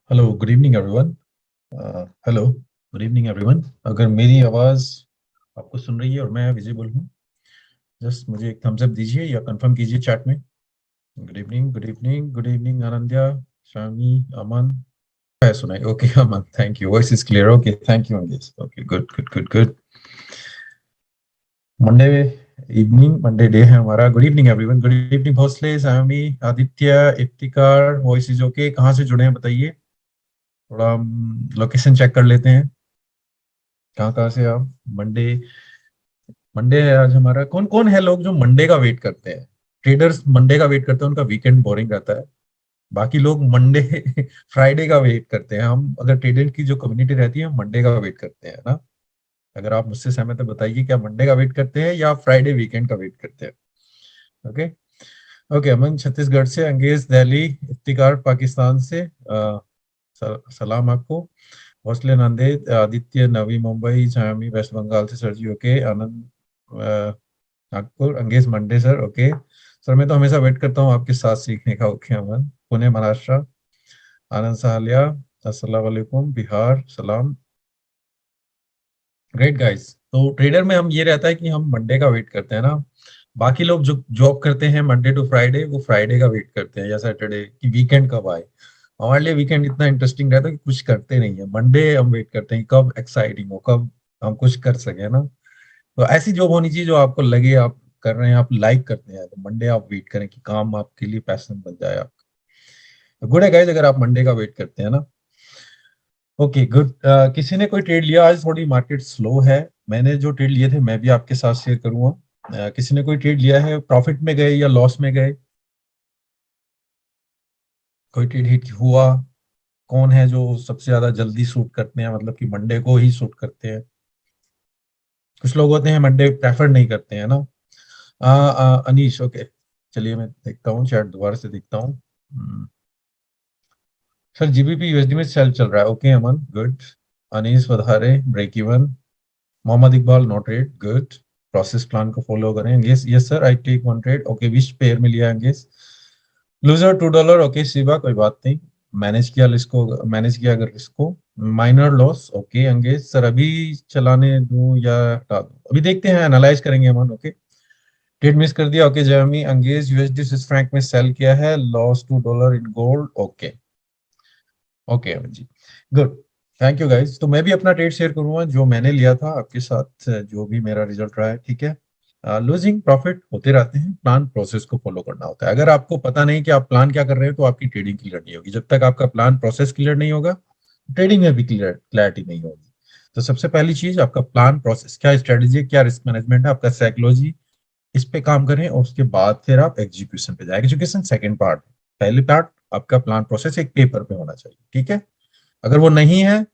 Hello good evening everyone. Hello good evening everyone. अगर मेरी आवाज़ आपको सुन रही है और मैं विजिबल हूँ, जस्ट मुझे एक थम्स अप दीजिए या कंफर्म कीजिए चैट में। Good evening, good evening, good evening Anandya, Shami, Aman. है सुनाई? Okay Aman, thank you, voice is clear. Okay, thank you Angej. Okay, good good good good. Monday evening, Monday day है हमारा। Good evening everyone, good evening Bhosale, Shami, Aditya, Iftikar. Voice is okay. कहाँ से जुड़े हैं बताइए, थोड़ा लोकेशन चेक कर लेते हैं। कहाँ कहाँ से आप? मंडे, मंडे है आज हमारा। कौन कौन है लोग जो मंडे का वेट करते हैं? ट्रेडर्स मंडे का वेट करते हैं, उनका वीकेंड बोरिंग रहता है। बाकी लोग मंडे फ्राइडे का वेट करते हैं। हम अगर ट्रेडर की जो कम्युनिटी रहती है, हम मंडे का वेट करते हैं ना। अगर आप मुझसे सहमत है बताइए, क्या मंडे का वेट करते हैं या फ्राइडे वीकेंड का वेट करते हैं? ओके। ओके अमन छत्तीसगढ़ से, अंगेज दिल्ली, इफ्तिकार पाकिस्तान से, सलाम आपको। हौसले नांदेड़, आदित्य नवी मुंबई, छायामी वेस्ट बंगाल से। सर जी okay. Anand Nagpur, Angej Monday sir. Okay sir, मैं तो हमेशा वेट करता हूँ आपके साथ सीखने का। ओके अमन, पुणे महाराष्ट्र। आनंद साहलिया, अस्सलाम वालेकुम, बिहार, सलाम। Great guys. तो ट्रेडर में हम ये रहता है कि हम मंडे का वेट करते हैं ना। बाकी लोग जो जॉब करते हैं मंडे टू फ्राइडे, वो फ्राइडे का वेट करते हैं या सैटरडे की वीकेंड कब आए। हमारे लिए वीकेंड इतना इंटरेस्टिंग रहता है कि कुछ करते नहीं है। मंडे हम वेट करते हैं कब एक्साइटिंग हो, कब हम कुछ कर सके ना। तो ऐसी जॉब होनी चाहिए जो आपको लगे आप कर रहे हैं, आप लाइक करते हैं। तो मंडे आप वेट करें कि काम आपके लिए पैशन बन जाए आपका। तो गुड है गाइस अगर आप मंडे का वेट करते हैं ना। Okay good. किसी ने कोई ट्रेड लिया? आज थोड़ी मार्केट स्लो है। मैंने जो ट्रेड लिए थे मैं भी आपके साथ शेयर करूंगा। किसी ने कोई ट्रेड लिया है? प्रॉफिट में गए या लॉस में गए? कोई ट्रेड हिट हुआ? कौन है जो सबसे ज्यादा जल्दी सूट करते हैं, मतलब कि मंडे को ही सूट करते हैं? कुछ लोग होते हैं मंडे प्रेफर नहीं करते हैं ना। अनीश ओके। चलिए मैं देखता हूँ चैट, दोबारा से देखता हूँ। सर जीबीपी यूएसडी में सेल चल रहा है। Okay Aman good. Anees Wadhare, break even. Mohammed Iqbal no trade, good. Process plan को फॉलो करें। Yes yes sir, I take one trade. Okay which pair में लिया है? लूजर $2। ओके शिवा, कोई बात नहीं। मैनेज किया रिस्क को, मैनेज किया अगर रिस्क को। Minor loss. ओके अंगेज सर, अभी चलाने दूं या हटा दूं? अभी देखते हैं, एनालाइज करेंगे अमन। ओके ट्रेड मिस कर दिया। ओके जर्मी, अंगेज यूएसडी स्विस फ्रैंक में सेल किया है, loss $2 in gold. Okay okay Aman ji, good. Thank you guys. तो मैं भी अपना ट्रेड शेयर करूंगा जो मैंने लिया था आपके साथ, जो भी मेरा रिजल्ट रहा है। ठीक है, लूजिंग प्रॉफिट होते रहते हैं, प्लान प्रोसेस को फॉलो करना होता है। अगर आपको पता नहीं कि आप प्लान क्या कर रहे हैं, तो आपकी ट्रेडिंग क्लियर नहीं होगी। जब तक आपका प्लान प्रोसेस क्लियर नहीं होगा, ट्रेडिंग में भी क्लैरिटी नहीं होगी। तो सबसे पहली चीज, आपका प्लान प्रोसेस क्या, स्ट्रेटेजी, क्या रिस्क मैनेजमेंट है, आपका साइकोलॉजी, इस पे काम करें। और उसके बाद फिर आप एग्जीक्यूशन पे जाए। Execution second part. पहले पार्ट आपका प्लान प्रोसेस एक पेपर पे होना चाहिए। ठीक है, अगर वो नहीं है,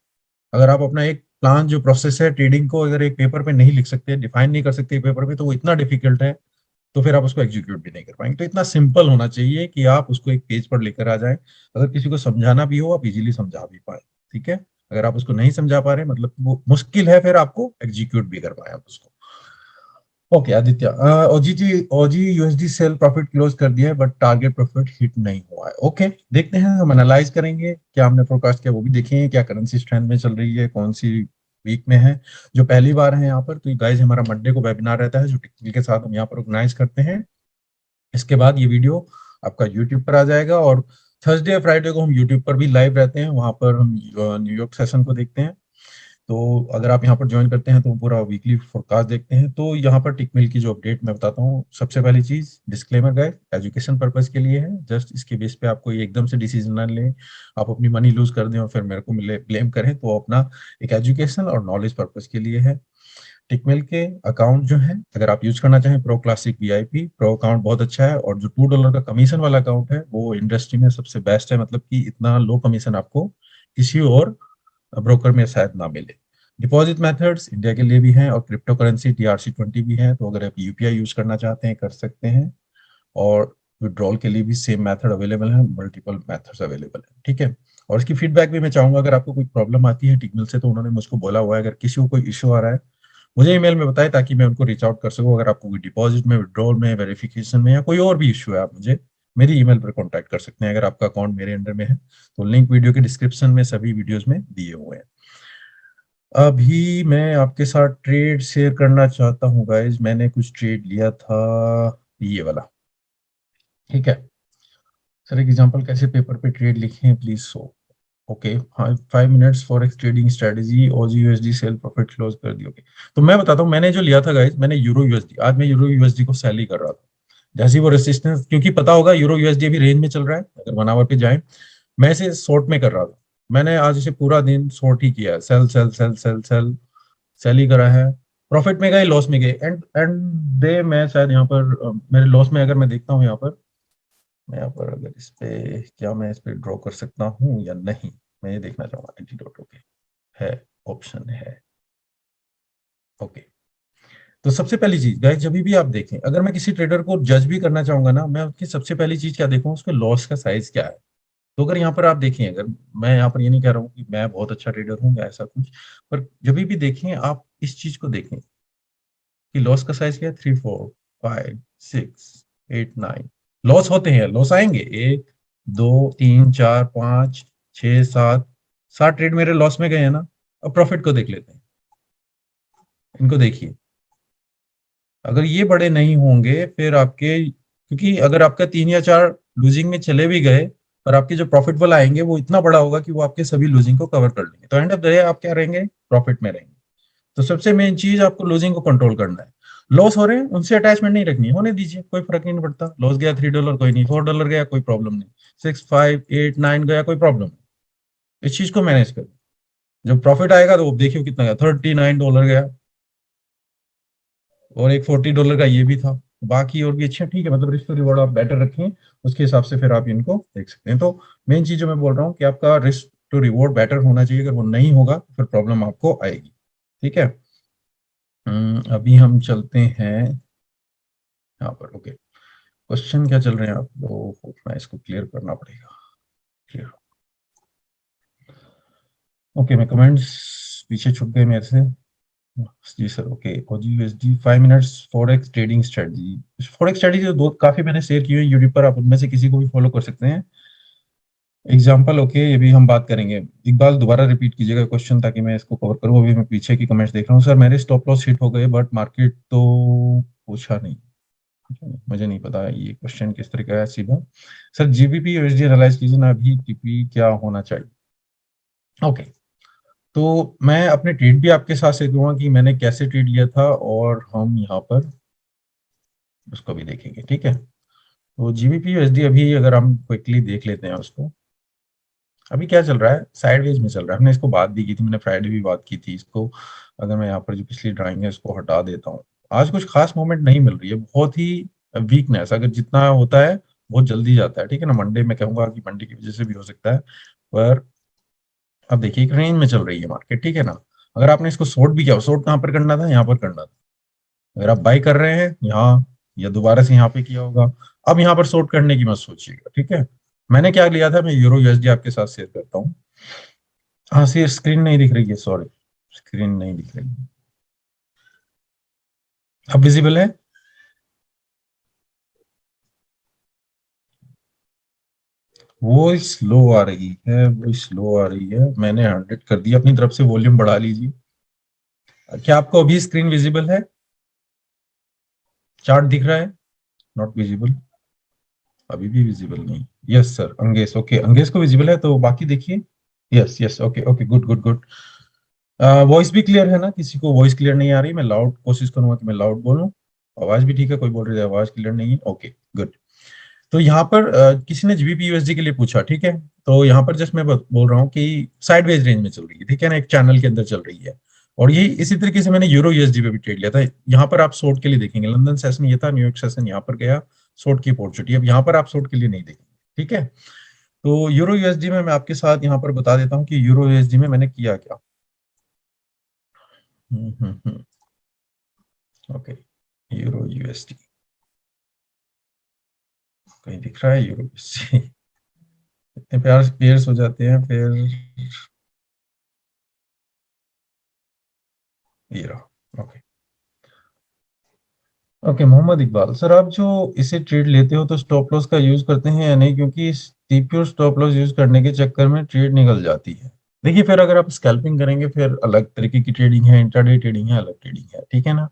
अगर आप अपना एक प्लान जो प्रोसेस है ट्रेडिंग को अगर एक पेपर पे नहीं लिख सकते, डिफाइन नहीं कर सकते पेपर पे, तो वो इतना डिफिकल्ट है, तो फिर आप उसको एग्जीक्यूट भी नहीं कर पाएंगे। तो इतना सिंपल होना चाहिए कि आप उसको एक पेज पर लेकर आ जाएं। अगर किसी को समझाना भी हो, आप इजीली समझा भी पाए। ठीक है, अगर आप उसको नहीं समझा पा रहे, मतलब वो मुश्किल है, फिर आपको एग्जीक्यूट भी कर पाए आप उसको। ओके आदित्य, ओजीटी ओजी यूएसडी सेल प्रॉफिट क्लोज कर दिया है, बट टारगेट प्रॉफिट हिट नहीं हुआ है। ओके देखते हैं, हम एनालाइज करेंगे क्या हमने फोरकास्ट किया, वो भी देखेंगे क्या करेंसी स्ट्रेंथ में चल रही है, कौन सी वीक में है। जो पहली बार है यहाँ पर, तो गाइज हमारा मंडे को वेबिनार रहता है जो टेक्निकल के साथ हम यहाँ पर ऑर्गेनाइज करते हैं। इसके बाद ये वीडियो आपका यूट्यूब पर आ जाएगा, और थर्सडे या फ्राइडे को हम यूट्यूब पर भी लाइव रहते हैं, वहां पर हम न्यूयॉर्क सेशन को देखते हैं। तो अगर आप यहाँ पर ज्वाइन करते हैं तो पूरा वीकली फोरकास्ट देखते हैं। तो यहाँ पर टिकमिल की जो अपडेट मैं बताता हूँ। सबसे पहली चीज, डिस्क्लेमर गाइस, एजुकेशन पर्पस के लिए है, जस्ट इसके बेस पे आप कोई एकदम से डिसीजन ना लें, आप अपनी मनी लूज कर दें और फिर मेरे को मिले ब्लेम करें। तो अपना एक एजुकेशन और नॉलेज पर्पस के लिए है। टिकमिल के अकाउंट जो है, अगर आप यूज करना चाहें, pro classic VIP pro account बहुत अच्छा है। और जो $2 का कमीशन वाला अकाउंट है, वो इंडस्ट्री में सबसे बेस्ट है। मतलब कि इतना लो कमीशन आपको किसी और ब्रोकर में शायद ना मिले। डिपॉजिट मेथड्स इंडिया के लिए भी हैं, और क्रिप्टो करेंसी TRC20 भी है। तो अगर आप यूपीआई यूज करना चाहते हैं, कर सकते हैं। और विड्रॉल के लिए भी सेम मेथड अवेलेबल है, मल्टीपल मेथड्स अवेलेबल है। ठीक है, और इसकी फीडबैक भी मैं चाहूंगा। अगर आपको कोई प्रॉब्लम आती है टिकमिल से, तो उन्होंने मुझको बोला हुआ है, अगर किसी को कोई इशू आ रहा है, मुझे ईमेल में बताएं, ताकि मैं उनको रीच आउट कर सकूं। अगर आपको कोई डिपॉजिट में, विड्रॉल में, वेरिफिकेशन में, या कोई और भी इशू है, आप मुझे मेरी ईमेल पर कांटेक्ट कर सकते हैं अगर आपका अकाउंट मेरे अंडर में है। तो लिंक वीडियो के डिस्क्रिप्शन में सभी वीडियोस में दिए हुए हैं। अभी मैं आपके साथ ट्रेड शेयर करना चाहता हूँ गाइज। मैंने कुछ ट्रेड लिया था, ये वाला, ठीक है सर। एक एग्जांपल कैसे पेपर पे ट्रेड लिखे हैं please so. Okay, 5 minutes forex trading strategy, OG USD sale profit close कर दी। ओके, तो मैं बताता हूँ मैंने जो लिया था गाइज, मैंने यूरो यूएसडी, आज मैं यूरो यूएसडी को सेल ही कर रहा था। जैसे ही वो रेसिस्टेंस, क्योंकि पता होगा यूरो यूएसडी अभी रेंज में चल रहा है, अगर 1 आवर पे जाए, मैं इसे शॉर्ट में कर रहा था। मैंने आज इसे पूरा दिन शॉर्ट ही किया है, sell sell sell sell sell sell ही करा है। प्रॉफिट में गए, लॉस में गए, एंड एंड डे मैं शायद यहाँ पर मेरे लॉस में, अगर मैं देखता हूँ यहाँ पर, मैं यहाँ पर अगर इस पे, क्या मैं इस पे ड्रॉ कर सकता हूँ या नहीं, मैं ये देखना चाहूंगा। एंटीडोट, ओके, है, ऑप्शन है, ओके। तो सबसे पहली चीज गाइस, जब भी आप देखें, अगर मैं किसी ट्रेडर को जज भी करना चाहूंगा ना, मैं उसकी सबसे पहली चीज क्या देखूं, उसके लॉस का साइज क्या है। तो अगर यहाँ पर आप देखें, अगर मैं यहाँ पर ये नहीं कह रहा हूँ कि मैं बहुत अच्छा ट्रेडर हूँ या ऐसा कुछ, पर जब भी देखें आप इस चीज को देखें कि लॉस का साइज क्या है, 3 4 5 6 8 9। लॉस होते हैं, लॉस आएंगे, 1 2 3 4 5 6 7, 7 ट्रेड मेरे लॉस में गए हैं ना। अब प्रॉफिट को देख लेते हैं, इनको देखिए। अगर ये बड़े नहीं होंगे फिर आपके, क्योंकि अगर आपका 3 या 4 लूजिंग में चले भी गए, पर आपके जो प्रॉफिट वाला आएंगे वो इतना बड़ा होगा कि वो आपके सभी लूजिंग को कवर कर लेंगे, तो एंड ऑफ द डे आप क्या रहेंगे, प्रॉफिट में रहेंगे। तो सबसे मेन चीज, आपको लूजिंग को कंट्रोल करना है। लॉस हो रहे हैं, उनसे अटैचमेंट नहीं रखनी है, होने दीजिए, कोई फर्क नहीं पड़ता। लॉस गया $3, कोई नहीं, $4 गया, कोई प्रॉब्लम नहीं, 6 5 8 9 गया, कोई प्रॉब्लम नहीं। इस चीज को मैनेज करो। जब प्रॉफिट आएगा तो देखियो कितना गया, $39 गया, और एक $40 का ये भी था। बाकी और भी अच्छे, ठीक है, मतलब रिस्क टू रिवॉर्ड आप बेटर रखें, उसके हिसाब से फिर आप इनको देख सकते हैं। तो मेन चीज जो मैं बोल रहा हूँ कि आपका रिस्क टू रिवॉर्ड बेटर होना चाहिए। अगर वो नहीं होगा तो फिर प्रॉब्लम आपको आएगी, ठीक है। अभी हम चलते हैं यहाँ पर। ओके, क्वेश्चन क्या चल रहे हैं आप लोग, मैं इसको क्लियर करना पड़ेगा। Clear, okay. मैं कमेंट्स पीछे छुप गए मेरे से। जी सर, ओके। ओजी USD 5 minutes forex trading strategy, forex strategy जो दो काफी मैंने शेयर की हुई है यूट्यूब पर, आप उनमें से किसी को भी फॉलो कर सकते हैं। एग्जाम्पल, ओके, ये भी हम बात करेंगे। इकबाल दोबारा रिपीट कीजिएगा क्वेश्चन, ताकि मैं इसको कवर करूँ। अभी मैं पीछे की कमेंट्स देख रहा हूँ। सर मेरे स्टॉप लॉस हिट हो गए बट मार्केट तो पूछा नहीं, मुझे नहीं पता ये क्वेश्चन किस तरह का है सीधा। सर जीबीपी यूएसडी एनालाइज कीजिए ना, अभी टीपी क्या होना चाहिए। ओके, तो मैं अपने ट्रेड भी आपके साथ शेयर करूंगा कि मैंने कैसे ट्रेड लिया था, और हम यहाँ पर उसको भी देखेंगे, ठीक है। तो जीबीपी यूएसडी अभी अगर हम क्विकली देख लेते हैं उसको, अभी क्या चल रहा है, साइडवेज में चल रहा है। हमने इसको बात भी की थी, मैंने फ्राइडे भी बात की थी इसको। अगर मैं यहाँ पर जो पिछली ड्राइंग है इसको हटा देता हूँ, आज कुछ खास मूवमेंट नहीं मिल रही है, बहुत ही वीकनेस, अगर जितना होता है बहुत जल्दी जाता है, ठीक है ना। मंडे में कहूंगा कि मंडे की वजह से भी हो सकता है, पर अब देखिए एक रेंज में चल रही है मार्केट, ठीक है ना। अगर आपने इसको शॉर्ट भी किया, शॉर्ट कहाँ पर करना था, यहाँ पर करना था। अगर आप बाई कर रहे हैं यहाँ, या दोबारा से यहाँ पे किया होगा, अब यहाँ पर शॉर्ट करने की मत सोचिएगा, ठीक है। मैंने क्या लिया था, मैं यूरो यूएसडी आपके साथ शेयर करता हूँ। हाँ सी, स्क्रीन नहीं दिख रही है, सॉरी, स्क्रीन नहीं दिख रही है। अब विजिबल है। वो स्लो आ रही है, वो स्लो आ रही है, मैंने 100 कर दिया अपनी तरफ से, वॉल्यूम बढ़ा लीजिए। क्या आपको अभी स्क्रीन विजिबल है, चार्ट दिख रहा है, नॉट विजिबल, अभी भी विजिबल नहीं। Yes sir, Angesh, okay, Angesh को विजिबल है, तो बाकी देखिए। Yes yes, okay okay, good good good. Voice भी क्लियर है ना, किसी को वॉइस क्लियर नहीं आ रही, मैं लाउड कोशिश करूंगा कि मैं लाउड बोलूं। आवाज भी ठीक है, कोई बोल रही है आवाज क्लियर नहीं है, ओके गुड। तो यहाँ पर किसी ने जीबीपी यूएसडी के लिए पूछा, ठीक है। तो यहाँ पर जस्ट मैं बोल रहा हूँ कि साइडवेज रेंज में चल रही है, ठीक है ना, एक चैनल के अंदर चल रही है। और ये इसी तरीके से मैंने यूरो यूएसडी पे भी ट्रेड लिया था। यहाँ पर आप शॉर्ट के लिए देखेंगे, लंदन सेशन ये था, न्यूयॉर्क सेशन यहाँ पर गया, शॉर्ट की अपॉर्चुनिटी। अब यहाँ पर आप शॉर्ट के लिए नहीं देखेंगे, ठीक है। तो यूरो यूएसडी में मैं आपके साथ यहाँ पर बता देता हूँ कि यूरो यूएसडी में मैंने किया क्या। ओके, यूरो यूएसडी कहीं दिख रहा है, यूरो यूएसडी इतने प्यार पेयर्स हो जाते हैं फिर। ये रहा, okay. Okay Mohammed Iqbal sir, आप जो इसे ट्रेड लेते हो तो स्टॉप लॉस का यूज करते हैं या नहीं, क्योंकि टीपी स्टॉप लॉस यूज करने के चक्कर में ट्रेड निकल जाती है। देखिए फिर अगर आप स्कैल्पिंग करेंगे फिर अलग तरीके की ट्रेडिंग है, इंट्राडे ट्रेडिंग है, अलग ट्रेडिंग है, ठीक है ना।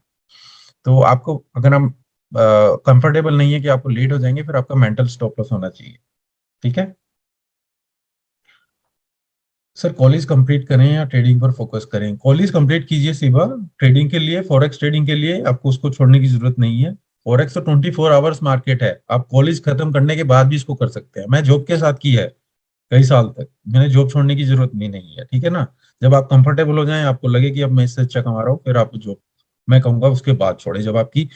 तो आपको अगर हम कंफर्टेबल नहीं है कि आपको लेट हो जाएंगे, फिर आपका मेंटल स्टॉप लॉस होना चाहिए, ठीक है। सर कॉलेज कंप्लीट करें या ट्रेडिंग पर फोकस करें? कॉलेज कंप्लीट कीजिए सिवा, ट्रेडिंग के लिए, फॉरेक्स ट्रेडिंग के लिए आपको उसको छोड़ने की जरूरत नहीं है। फॉरेक्स तो 24 आवर्स मार्केट है, आप कॉलेज खत्म करने के बाद भी इसको कर सकते हैं। मैं जॉब के साथ की है कई साल तक, मैंने जॉब छोड़ने की जरूरत नहीं है, ठीक है ना। जब आप कंफर्टेबल हो जाएं, आपको लगे कि अब मैं इससे अच्छा कमा रहा हूँ, फिर आप जॉब, मैं कहूंगा उसके बाद छोड़े, जब आपकी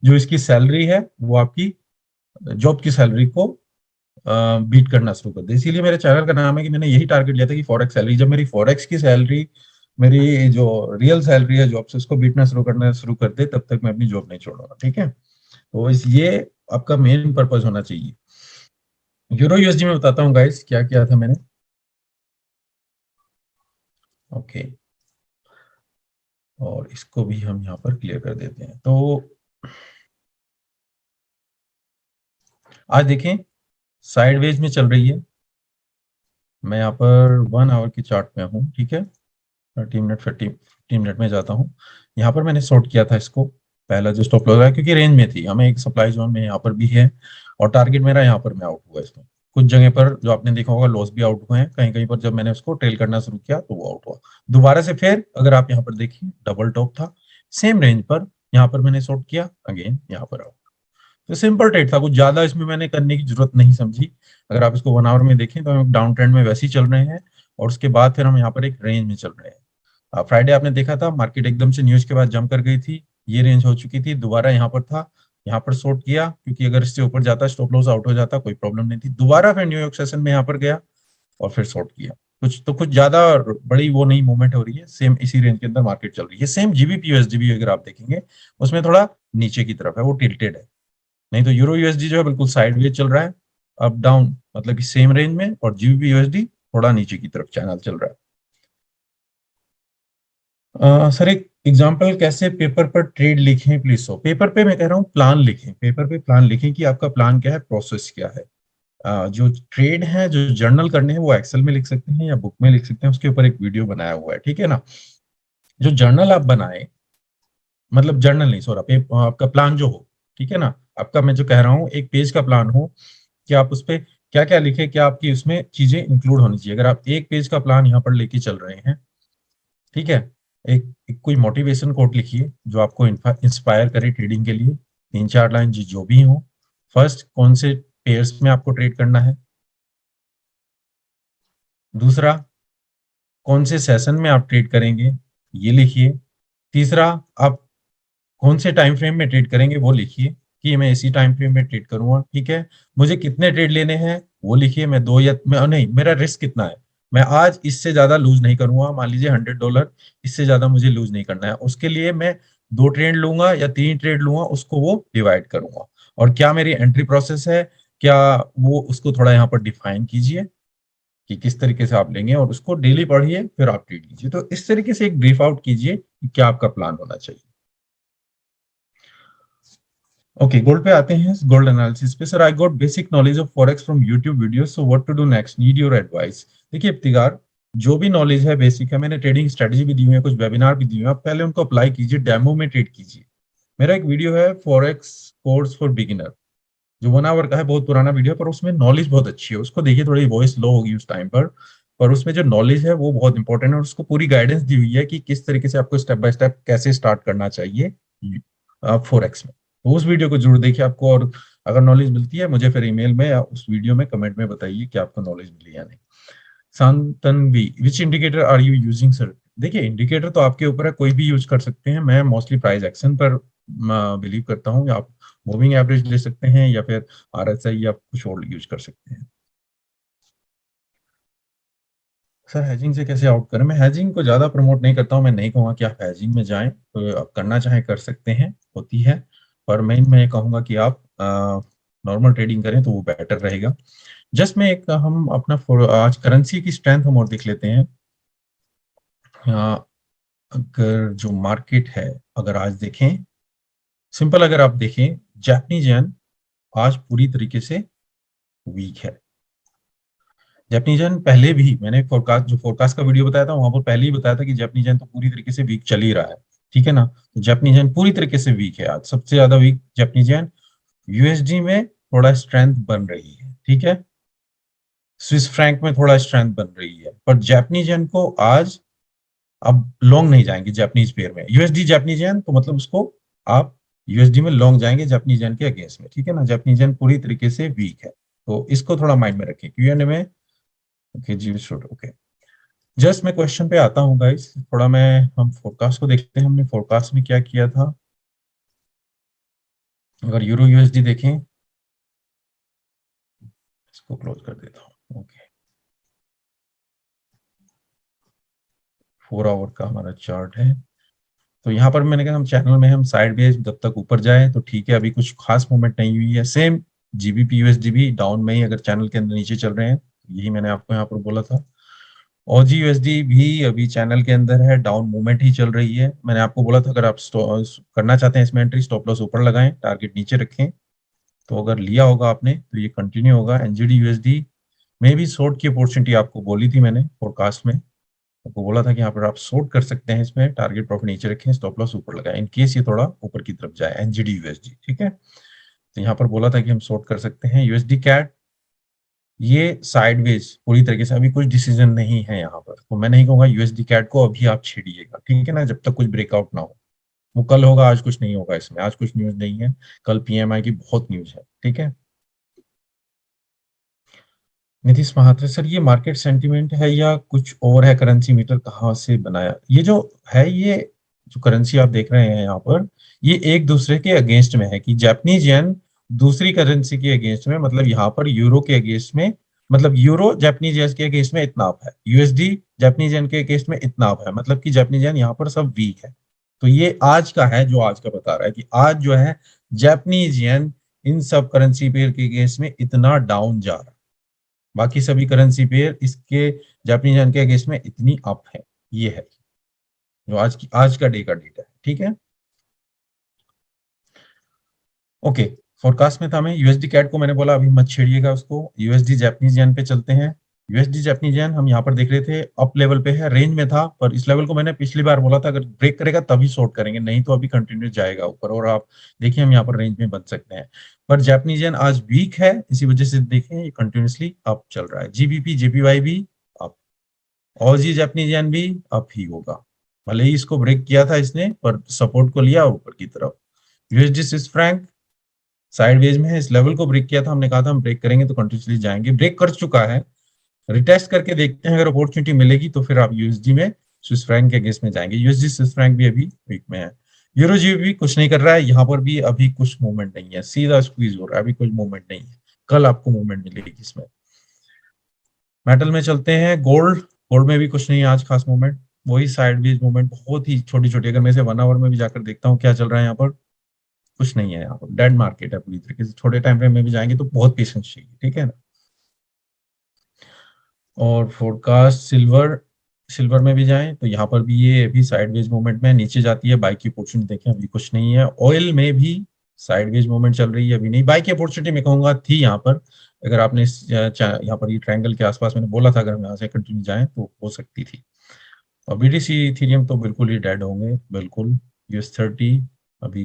जो इसकी सैलरी है वो आपकी जॉब की सैलरी को बीट करना शुरू कर दे। इसीलिए मेरे चैनल का नाम है कि मैंने यही टारगेट लिया था कि फॉरेक्स सैलरी, जब मेरी फॉरेक्स की सैलरी, मेरी जो रियल सैलरी है जॉब से, उसको बीटना शुरू कर दे, तब तक मैं अपनी जॉब नहीं छोड़ूंगा, ठीक है। तो इस ये आपका मेन पर्पज होना चाहिए। यूरो यूएसडी में बताता हूँ गाइस क्या किया था मैंने। ओके, और इसको भी हम यहाँ पर क्लियर कर देते हैं। तो आज देखें साइडवेज में चल रही है। मैं यहाँ पर 1 आवर की चार्ट में हूँ, ठीक है। 30 मिनट 15 मिनट में जाता हूँ। यहाँ पर मैंने शॉर्ट किया था इसको, पहला जो स्टॉप लगा, क्योंकि रेंज में थी, हमें एक सप्लाई जोन में यहाँ पर भी है, और टारगेट मेरा यहाँ पर मैं आउट हुआ इसमें। कुछ जगह पर जो आपने देखा होगा लॉस भी आउट हुए हैं, कहीं कहीं पर जब मैंने उसको ट्रेल करना शुरू किया तो वो आउट हुआ। दोबारा से फिर अगर आप यहाँ पर देखिए डबल टॉप था सेम रेंज पर, यहाँ पर मैंने शॉर्ट किया, अगेन यहाँ पर आउट। तो सिंपल ट्रेड था, कुछ ज्यादा इसमें मैंने करने की जरूरत नहीं समझी। अगर आप इसको 1 आवर में देखें तो हम डाउन ट्रेंड में वैसे ही चल रहे हैं, और उसके बाद फिर हम यहाँ पर एक रेंज में चल रहे हैं। फ्राइडे आपने देखा था मार्केट एकदम से न्यूज के बाद जंप कर गई थी, ये रेंज हो चुकी थी, दोबारा यहाँ पर था, यहाँ पर शॉर्ट किया, क्योंकि अगर इससे ऊपर जाता स्टॉप लॉस आउट हो जाता कोई प्रॉब्लम नहीं थी। दोबारा फिर न्यूयॉर्क सेशन में यहाँ पर गया और फिर शॉर्ट किया। कुछ ज्यादा बड़ी वो नहीं मूवमेंट हो रही है, सेम इसी रेंज के अंदर मार्केट चल रही है। सेम जीबीपी यूएसडी भी अगर आप देखेंगे उसमें थोड़ा नीचे की तरफ है, वो टिल्टेड है। नहीं तो यूरो यूएसडी जो है बिल्कुल साइडवेज चल रहा है, अप डाउन, मतलब कि सेम रेंज में, और जीबीपी यूएसडी थोड़ा नीचे की तरफ चैनल चल रहा है। सर एक एग्जांपल, कैसे पेपर पर ट्रेड लिखें प्लीज। सो पेपर पे मैं कह रहा हूँ प्लान लिखें, पेपर पे प्लान लिखें कि आपका प्लान क्या है, प्रोसेस क्या है। जो ट्रेड है, जो जर्नल करने हैं, वो एक्सेल में लिख सकते हैं या बुक में लिख सकते हैं, उसके ऊपर एक वीडियो बनाया हुआ है, ठीक है ना। जो जर्नल आप बनाए, मतलब जर्नल नहीं सॉरी, आपका प्लान जो हो, ठीक है ना। आपका मैं जो कह रहा हूँ एक पेज का प्लान हो, कि आप उस पे क्या क्या लिखे, क्या आपकी उसमें चीजें इंक्लूड होनी चाहिए। अगर आप एक पेज का प्लान यहाँ पर लेके चल रहे हैं, ठीक है, एक कोई मोटिवेशन कोट लिखिए जो आपको इंस्पायर करे ट्रेडिंग के लिए, 3 4 लाइन जो भी हो। फर्स्ट, कौन से पेयर्स में आपको ट्रेड करना है। दूसरा, कौन से सेशन में आप ट्रेड करेंगे, ये लिखिए। तीसरा, आप कौन से टाइम फ्रेम में ट्रेड करेंगे वो लिखिए, कि मैं इसी टाइम फ्रेम में ट्रेड करूंगा, ठीक है। मुझे कितने ट्रेड लेने हैं वो लिखिए, मैं दो या मैं नहीं, मेरा रिस्क कितना है, मैं आज इससे ज्यादा लूज नहीं करूंगा, मान लीजिए $100, इससे ज्यादा मुझे लूज नहीं करना है, उसके लिए मैं 2 ट्रेड लूंगा या 3 ट्रेड लूंगा, उसको वो डिवाइड करूंगा। और क्या मेरी एंट्री प्रोसेस है, क्या वो, उसको थोड़ा यहाँ पर डिफाइन कीजिए कि किस तरीके से आप लेंगे, और उसको डेली पढ़िए, फिर आप ट्रेड लीजिए। तो इस तरीके से एक ब्रीफ आउट कीजिए कि क्या आपका प्लान होना चाहिए। ओके, गोल्ड पे आते हैं, गोल्ड एनालिसिस पे। Sir I got basic knowledge of forex from YouTube video, so what to do next, need your advice. देखिए इफ्तिकार, जो भी नॉलेज है बेसिक है, मैंने ट्रेडिंग स्ट्रेटजी भी दी हुई है, कुछ वेबिनार भी दिए हुए हैं, आप पहले उनको अप्लाई कीजिए, डेमो में ट्रेड कीजिए। मेरा एक वीडियो है फॉरेक्स कोर्स फॉर बिगिनर, जो 1 आवर का है, बहुत पुराना वीडियो, पर उसमें नॉलेज बहुत अच्छी है, उसको देखिए। थोड़ी वॉइस लो होगी उस टाइम पर उसमें जो नॉलेज है वो बहुत इंपॉर्टेंट है, और उसको पूरी गाइडेंस दी हुई है कि किस तरीके से आपको स्टेप बाय स्टेप कैसे स्टार्ट करना चाहिए फोरेक्स में। तो उस वीडियो को जरूर देखिए आपको, और अगर नॉलेज मिलती है मुझे फिर ईमेल में या उस वीडियो में कमेंट में बताइए कि आपको नॉलेज मिली या नहीं। Shantanvi, which indicator are you using sir. देखिए इंडिकेटर तो आपके ऊपर है, कोई भी यूज कर सकते हैं, मैं मोस्टली प्राइस एक्शन पर बिलीव करता हूँ। आप मूविंग एवरेज ले सकते हैं या फिर आरएसआई या कुछ और यूज कर सकते हैं। सर हैजिंग से कैसे आउट करें? मैं हैजिंग को ज्यादा प्रमोट नहीं करता हूँ, मैं नहीं कहूँगा कि आप हैजिंग में जाएं, तो आप करना चाहें कर सकते हैं, होती है। पर मैं ये कहूँगा कि आप नॉर्मल ट्रेडिंग करें तो वो बेटर रहेगा। जस्ट में एक हम अपना आज करेंसी की स्ट्रेंथ हम और देख लेते हैं। अ, अगर जो मार्केट है, अगर आज देखें सिंपल अगर आप देखें, जापानीज येन आज पूरी तरीके से वीक है। जापानीज येन पहले भी मैंने फोरकास्ट का वीडियो बताया था, वहां पर पहले ही बताया था कि जापानीज येन तो पूरी तरीके से वीक चल ही रहा है, ठीक है ना। तो जापानीज येन पूरी तरीके से वीक है, आज सबसे ज्यादा वीक जापानीज येन। यूएसडी में थोड़ा स्ट्रेंथ बन रही है, ठीक है। स्विस फ्रैंक में थोड़ा स्ट्रेंथ बन रही है, पर जापानीज येन को आज अब लॉन्ग नहीं जाएंगे जापानीज पेयर में। यूएसडी जापानीज येन तो मतलब उसको आप यूएसडी में लॉन्ग जाएंगे जापानीज येन के अगेंस्ट में, ठीक है ना। जापानीज येन पूरी तरीके से वीक है, तो इसको थोड़ा माइंड में रखें क्यूएनए में। Okay ji, should okay. Just मैं क्वेश्चन पे आता हूँ गाइस, थोड़ा मैं हम फोरकास्ट को देखते हैं, हमने फोरकास्ट में क्या किया था। अगर यूरो यूएसडी देखें, इसको क्लोज कर देता हूँ। ओके, 4 आवर का हमारा चार्ट है। तो यहाँ पर मैंने कहा हम चैनल में हम साइड वेज जब तक ऊपर जाए तो ठीक है, अभी कुछ खास मूवमेंट नहीं हुई है। सेम जीबीपी यूएसडी भी डाउन में ही, अगर चैनल के अंदर नीचे चल रहे हैं, यही मैंने आपको यहाँ पर बोला था। ओजी यूएसडी भी अभी चैनल के अंदर है, डाउन मूवमेंट ही चल रही है। मैंने आपको बोला था अगर आप करना चाहते हैं इसमें एंट्री, स्टॉप लॉस ऊपर लगाएं, टारगेट नीचे रखें। तो अगर लिया होगा आपने तो ये कंटिन्यू होगा। एनजीडी यूएसडी में भी शॉर्ट की अपॉर्चुनिटी आपको बोली थी मैंने फोरकास्ट में, आपको बोला था कि यहाँ पर आप शॉर्ट कर सकते हैं, इसमें टारगेट प्रॉफिट नीचे रखें, स्टॉप लॉस ऊपर लगाएं इन केस ये थोड़ा ऊपर की तरफ जाए एनजीडी यूएसडी, ठीक है। तो यहाँ पर बोला था कि हम शॉर्ट कर सकते हैं। यूएसडी कैट ये साइडवेज पूरी तरीके से, अभी कुछ डिसीजन नहीं है यहाँ पर, तो मैं नहीं कहूंगा यूएसडी कैट को अभी आप छेड़िएगा, ठीक है ना, जब तक कुछ ब्रेकआउट ना हो। वो कल होगा, आज कुछ नहीं होगा इसमें, आज कुछ न्यूज नहीं है। कल पीएमआई की बहुत न्यूज है, ठीक है। नीतीश महात्रे सर, ये मार्केट सेंटीमेंट है या कुछ और है? करेंसी मीटर कहाँ से बनाया? ये जो है, ये जो करेंसी आप देख रहे हैं यहाँ पर, ये एक दूसरे के अगेंस्ट में है कि जापानीज येन दूसरी करेंसी के अगेंस्ट में, मतलब यहाँ पर यूरो के अगेंस्ट में, मतलब यूरो जापानीज येन के अगेंस्ट में इतना अप है, यूएसडी जापानीज येन के अगेंस्ट में इतना अप है, मतलब कि जापानीज येन यहाँ पर सब वीक है। तो ये आज का है, जो आज का बता रहा है कि आज जो है जापानीज येन इन सब करेंसी पेयर के अगेंस्ट में इतना डाउन जा रहा है, बाकी सभी करेंसी पेयर इसके जापानीज येन के अगेंस्ट में इतनी अप है। ये है जो आज का डे का डेटा है, ठीक है। ओके, फोरकास्ट में था मैं यूएसडी कैट को मैंने बोला अभी मत छेड़िएगा उसको। यूएसडी जापानीज येन पे चलते हैं। यूएसडी जापानीज येन हम यहाँ पर देख रहे थे अप लेवल पे है, रेंज में था, पर इस लेवल को मैंने पिछली बार बोला था अगर ब्रेक करेगा तभी शॉर्ट करेंगे, नहीं तो अभी कंटिन्यू जाएगा ऊपर, और आप देखिए हम यहाँ पर रेंज में बन सकते हैं। पर जापानीज येन आज वीक है, इसी वजह से देखें ये कंटिन्यूसली अप चल रहा है। जीबीपी जेपीवाई भी अप, ऑजी जापानीज येन भी अप ही होगा। भले ही इसको ब्रेक किया था इसने, पर सपोर्ट को लिया ऊपर की तरफ। यूएसडी स्विस फ्रैंक साइडवेज में है, इस लेवल को ब्रेक किया था, हमने कहा था हम ब्रेक करेंगे तो कंटिन्यूसली जाएंगे, ब्रेक कर चुका है। रिटेस्ट करके देखते हैं, अगर अपॉर्चुनिटी मिलेगी तो फिर आप यूएसडी में स्विस फ्रैंक के अगेंस्ट में जाएंगे। यूएसडी स्विस फ्रैंक भी अभी वीक में है। यूरो जी भी कुछ नहीं कर रहा है, यहाँ पर भी अभी कुछ मूवमेंट नहीं है, सीधा स्क्वीज हो रहा है, अभी कुछ मूवमेंट नहीं है। कल आपको मूवमेंट मिलेगी इसमें। मेटल में चलते हैं। गोल्ड, गोल्ड में भी कुछ नहीं है आज खास मूवमेंट, वही साइडवेज मूवमेंट, बहुत ही छोटी छोटी। अगर मैं इसे 1 आवर में भी जाकर देखता हूँ क्या चल रहा है यहाँ पर, कुछ नहीं है यहाँ पर, डेड मार्केट है पूरी तरीके से। छोटे टाइम फ्रेम में भी जाएंगे तो बहुत पेशेंस चाहिए, ठीक है ना। और फोरकास्ट सिल्वर, सिल्वर में भी जाएं तो यहाँ पर भी ये अभी साइडवेज मूवमेंट में नीचे जाती है, बाई की अपॉर्चुनिटी देखें अभी कुछ नहीं है। ऑयल में भी साइडवेज मूवमेंट चल रही है, अभी नहीं। बाई की अपॉर्चुनिटी मैं कहूंगा थी यहाँ पर, अगर आपने यहाँ पर ये ट्रायंगल के आसपास, मैंने बोला था अगर हम यहाँ से कंटिन्यू जाएं तो हो सकती थी। और बीडीसी इथेरियम तो बिल्कुल ही डेड होंगे, बिल्कुल। यूएस 30 अभी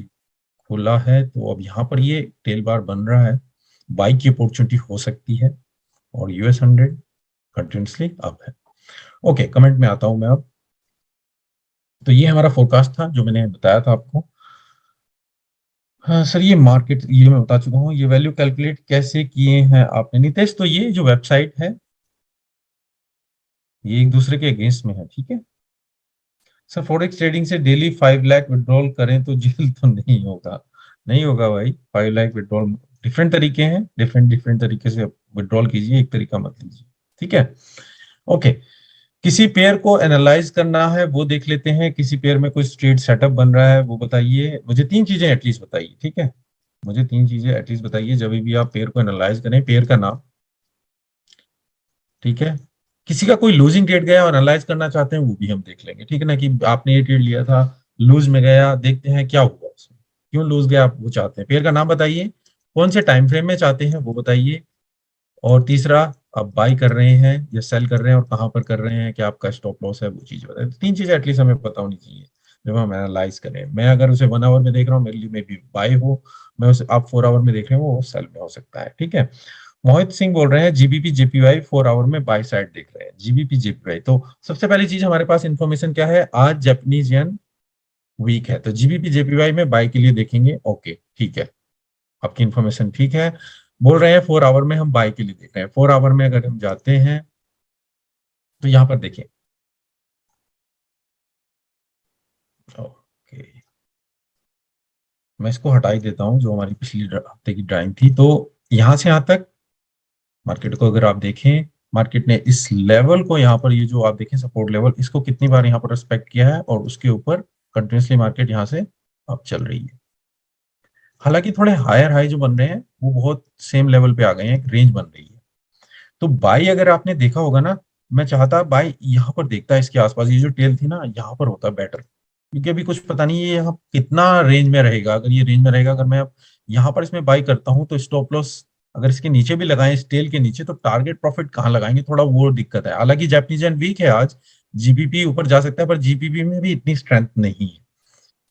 खुला है, तो अब यहाँ पर ये टेल बार बन रहा है, बाई की अपॉर्चुनिटी हो सकती है। और US 100 कंटिन्यूसली अप है। ओके, कमेंट में आता हूं मैं अब। तो ये हमारा फोरकास्ट था जो मैंने बताया था आपको। हाँ सर, ये मार्केट ये मैं बता चुका हूँ। ये वैल्यू कैलकुलेट कैसे किए हैं आपने नितेश? तो ये जो वेबसाइट है ये एक दूसरे के अगेंस्ट में है, ठीक है। सर फॉरेक्स ट्रेडिंग से डेली 5 लाख विड्रॉल करें तो जेल तो नहीं होगा? नहीं होगा भाई, 5 लाख विड्रॉल डिफरेंट तरीके हैं, डिफरेंट डिफरेंट तरीके से विड्रॉल कीजिए, एक तरीका मत लीजिए, ठीक है। ओके, किसी पेयर को एनालाइज करना है वो देख लेते हैं। किसी पेयर में कोई स्ट्रेट सेटअप बन रहा है वो बताइए मुझे, 3 चीजें एटलीस्ट बताइए, ठीक है। मुझे 3 चीजें एटलीस्ट बताइए जब भी आप पेयर को एनालाइज करें। पेयर का नाम, ठीक है। किसी का कोई लूजिंग ट्रेड गया और एनालाइज करना चाहते हैं वो भी हम देख लेंगे, ठीक है ना, कि आपने ये ट्रेड लिया था, लूज में गया, देखते हैं क्या हुआ उसमें। क्यों लूज गया आप वो चाहते हैं, पेयर का नाम बताइए, कौन से टाइम फ्रेम में चाहते हैं वो बताइए, और तीसरा आप बाई कर रहे हैं या सेल कर रहे हैं और कहाँ पर कर रहे हैं, क्या आपका स्टॉप लॉस है, वो चीज बताइए। तो तीन चीजें एटलीस्ट हमें पता होनी चाहिए जब हम एनालाइज करें। मैं अगर उसे 1 आवर में देख रहा हूँ, मेरे लिए मे बी बाई हो, मैं उसे आप 4 आवर में देख रहे हो वो सेल में हो सकता है, ठीक है। मोहित सिंह बोल रहे हैं जीबीपी जेपीवाई 4 आवर में बाई साइड देख रहे हैं, जीबीपी जेपीवाई। तो सबसे पहली चीज हमारे पास इंफॉर्मेशन क्या है, आज जापानीज येन वीक है, तो जीबीपी जेपीवाई में बाई के लिए देखेंगे, ओके ठीक है, आपकी इन्फॉर्मेशन ठीक है। बोल रहे हैं 4 आवर में हम बाई के लिए देख रहे हैं, 4 आवर में अगर हम जाते हैं तो यहाँ पर देखिए, ओके मैं इसको हटा ही देता हूँ जो हमारी पिछली हफ्ते की ड्राइंग थी। तो यहाँ से यहाँ तक मार्केट को अगर आप देखें, मार्केट ने इस लेवल को यहाँ पर, ये जो आप देखें सपोर्ट लेवल, इसको कितनी बार यहाँ पर रिस्पेक्ट किया है और उसके ऊपर कंटिन्यूसली मार्केट यहाँ से अब चल रही है। हालांकि थोड़े हायर हाई जो बन रहे हैं वो बहुत सेम लेवल पे आ गए हैं, एक रेंज बन रही है। तो बाई अगर आपने देखा होगा ना, मैं चाहता बाई यहाँ पर देखता है, इसके आसपास ये जो टेल थी ना यहाँ पर होता बेटर, क्योंकि अभी कुछ पता नहीं है ये यहाँ कितना रेंज में रहेगा। अगर ये रेंज में रहेगा, अगर मैं अब यहाँ पर इसमें बाई करता हूँ तो स्टॉप लॉस अगर इसके नीचे भी लगाएं, इस टेल के नीचे, तो टारगेट प्रॉफिट कहाँ लगाएंगे, थोड़ा वो दिक्कत है। हालांकि जापानीज येन वीक है आज, जीबीपी ऊपर जा सकता है पर जीबीपी में भी इतनी स्ट्रेंथ नहीं है,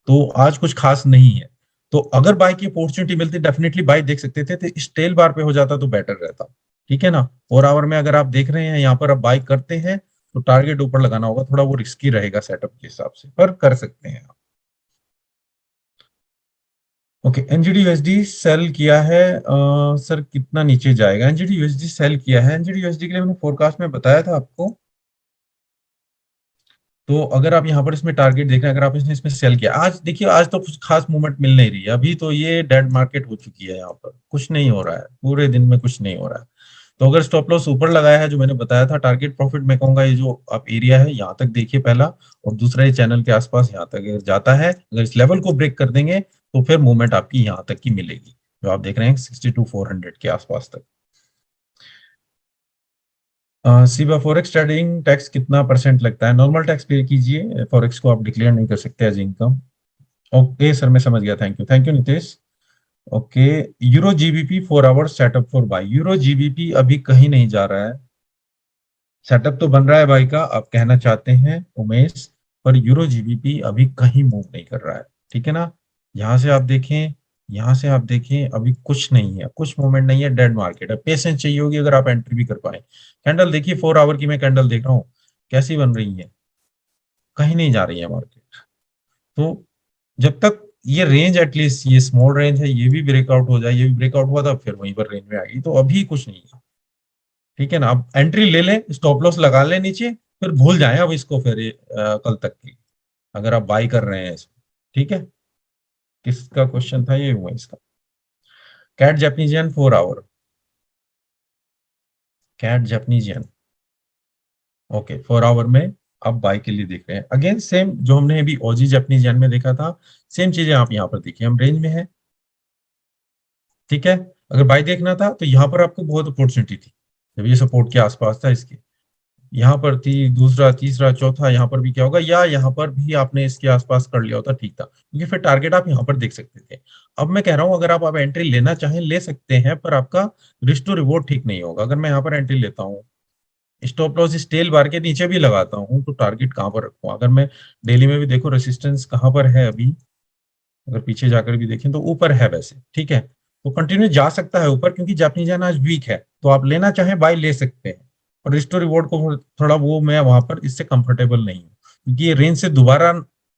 तो आज कुछ खास नहीं है। तो अगर बाय की अपॉर्चुनिटी मिलती डेफिनेटली बाय देख सकते थे, तो इस टेल बार पे हो जाता तो बेटर रहता, ठीक है ना। 4 आवर में अगर आप देख रहे हैं यहाँ पर अब बाय करते हैं तो टारगेट ऊपर लगाना होगा, थोड़ा वो रिस्की रहेगा सेटअप के हिसाब से, पर कर सकते हैं आप। ओके एनजीडी यूएसडी सेल किया है, सर कितना नीचे जाएगा, एनजीडी यूएसडी सेल किया है, एनजीडी यूएसडी के लिए मैंने फोरकास्ट में बताया था आपको। तो अगर आप यहाँ पर इसमें टारगेट देख रहे हैं, अगर आप इसने इसमें सेल किया, आज देखिए आज तो कुछ खास मूवमेंट मिल नहीं रही है, अभी तो ये डेड मार्केट हो चुकी है, यहाँ पर कुछ नहीं हो रहा है, पूरे दिन में कुछ नहीं हो रहा है। तो अगर स्टॉप लॉस ऊपर लगाया है जो मैंने बताया था, टारगेट प्रॉफिट मैं कहूंगा ये जो आप एरिया है यहाँ तक देखिए पहला, और दूसरा ये चैनल के आसपास यहाँ तक अगर जाता है, अगर इस लेवल को ब्रेक कर देंगे तो फिर मूवमेंट आपकी यहाँ तक की मिलेगी, जो आप देख रहे हैं 62,400 के आसपास तक। सीबा फॉरेक्स ट्रेडिंग टैक्स कितना परसेंट लगता है, नॉर्मल टैक्स पे कीजिए, फॉरेक्स को आप डिक्लेयर नहीं कर सकते एज इनकम। ओके सर मैं समझ गया, thank you Nitesh. Okay euro GBP 4 hour setup for buy, euro GBP अभी कहीं नहीं जा रहा है, सेटअप तो बन रहा है बाई का, आप कहना चाहते हैं उमेश, पर यूरो जीबीपी अभी कहीं मूव नहीं कर रहा है, ठीक है ना। यहाँ से आप देखें, यहाँ से आप देखें, अभी कुछ नहीं है, कुछ मूवमेंट नहीं है, डेड मार्केट है, पेशेंस चाहिए होगी अगर आप एंट्री भी कर पाए। कैंडल देखिए 4 आवर की मैं कैंडल देख रहा हूँ कैसी बन रही है, कहीं नहीं जा रही है मार्केट। तो जब तक ये रेंज एटलीस्ट ये स्मॉल रेंज है ये भी ब्रेकआउट हो जाए, ये भी ब्रेकआउट हुआ था फिर वहीं पर रेंज में आ गई, तो अभी कुछ नहीं है, ठीक है ना। आप एंट्री ले लें, स्टॉप लॉस लगा लें नीचे, फिर भूल जाएं अब इसको, फिर कल तक की अगर आप बाई कर रहे हैं इसको, ठीक है। किसका क्वेश्चन था, ये हुआ इसका, कैट जापानीजियन 4 आवर, कैट जापानीजियन, ओके 4 आवर में आप बाई के लिए देख रहे हैं, अगेन सेम जो हमने अभी ओजी जापानीजियन में देखा था, सेम चीजें आप यहाँ पर देखिए, हम रेंज में है, ठीक है। अगर बाई देखना था तो यहाँ पर आपको बहुत अपॉर्चुनिटी थी, जब ये सपोर्ट के आसपास था इसके, यहाँ पर थी, दूसरा तीसरा चौथा, यहाँ पर भी क्या होगा, या यहाँ पर भी आपने इसके आसपास कर लिया होता ठीक था, क्योंकि फिर टारगेट आप यहाँ पर देख सकते थे। अब मैं कह रहा हूँ अगर आप एंट्री लेना चाहें ले सकते हैं, पर आपका रिस्क टू रिवॉर्ड ठीक नहीं होगा। अगर मैं यहाँ पर एंट्री लेता हूँ, स्टॉप लॉस इस टेल बार के नीचे भी लगाता हूँ, तो टारगेट कहाँ पर रखूँ, अगर मैं डेली में भी देखो रेसिस्टेंस कहाँ पर है अभी, अगर पीछे जाकर भी देखें तो ऊपर है वैसे, ठीक है। तो कंटिन्यू जा सकता है ऊपर, क्योंकि जापानीज येन आज वीक है, तो आप लेना चाहें बाय ले सकते हैं। और रिस्टो रिवॉर्ड को थोड़ा वो मैं वहां पर इससे कंफर्टेबल नहीं हूँ, क्योंकि ये रेंज से दोबारा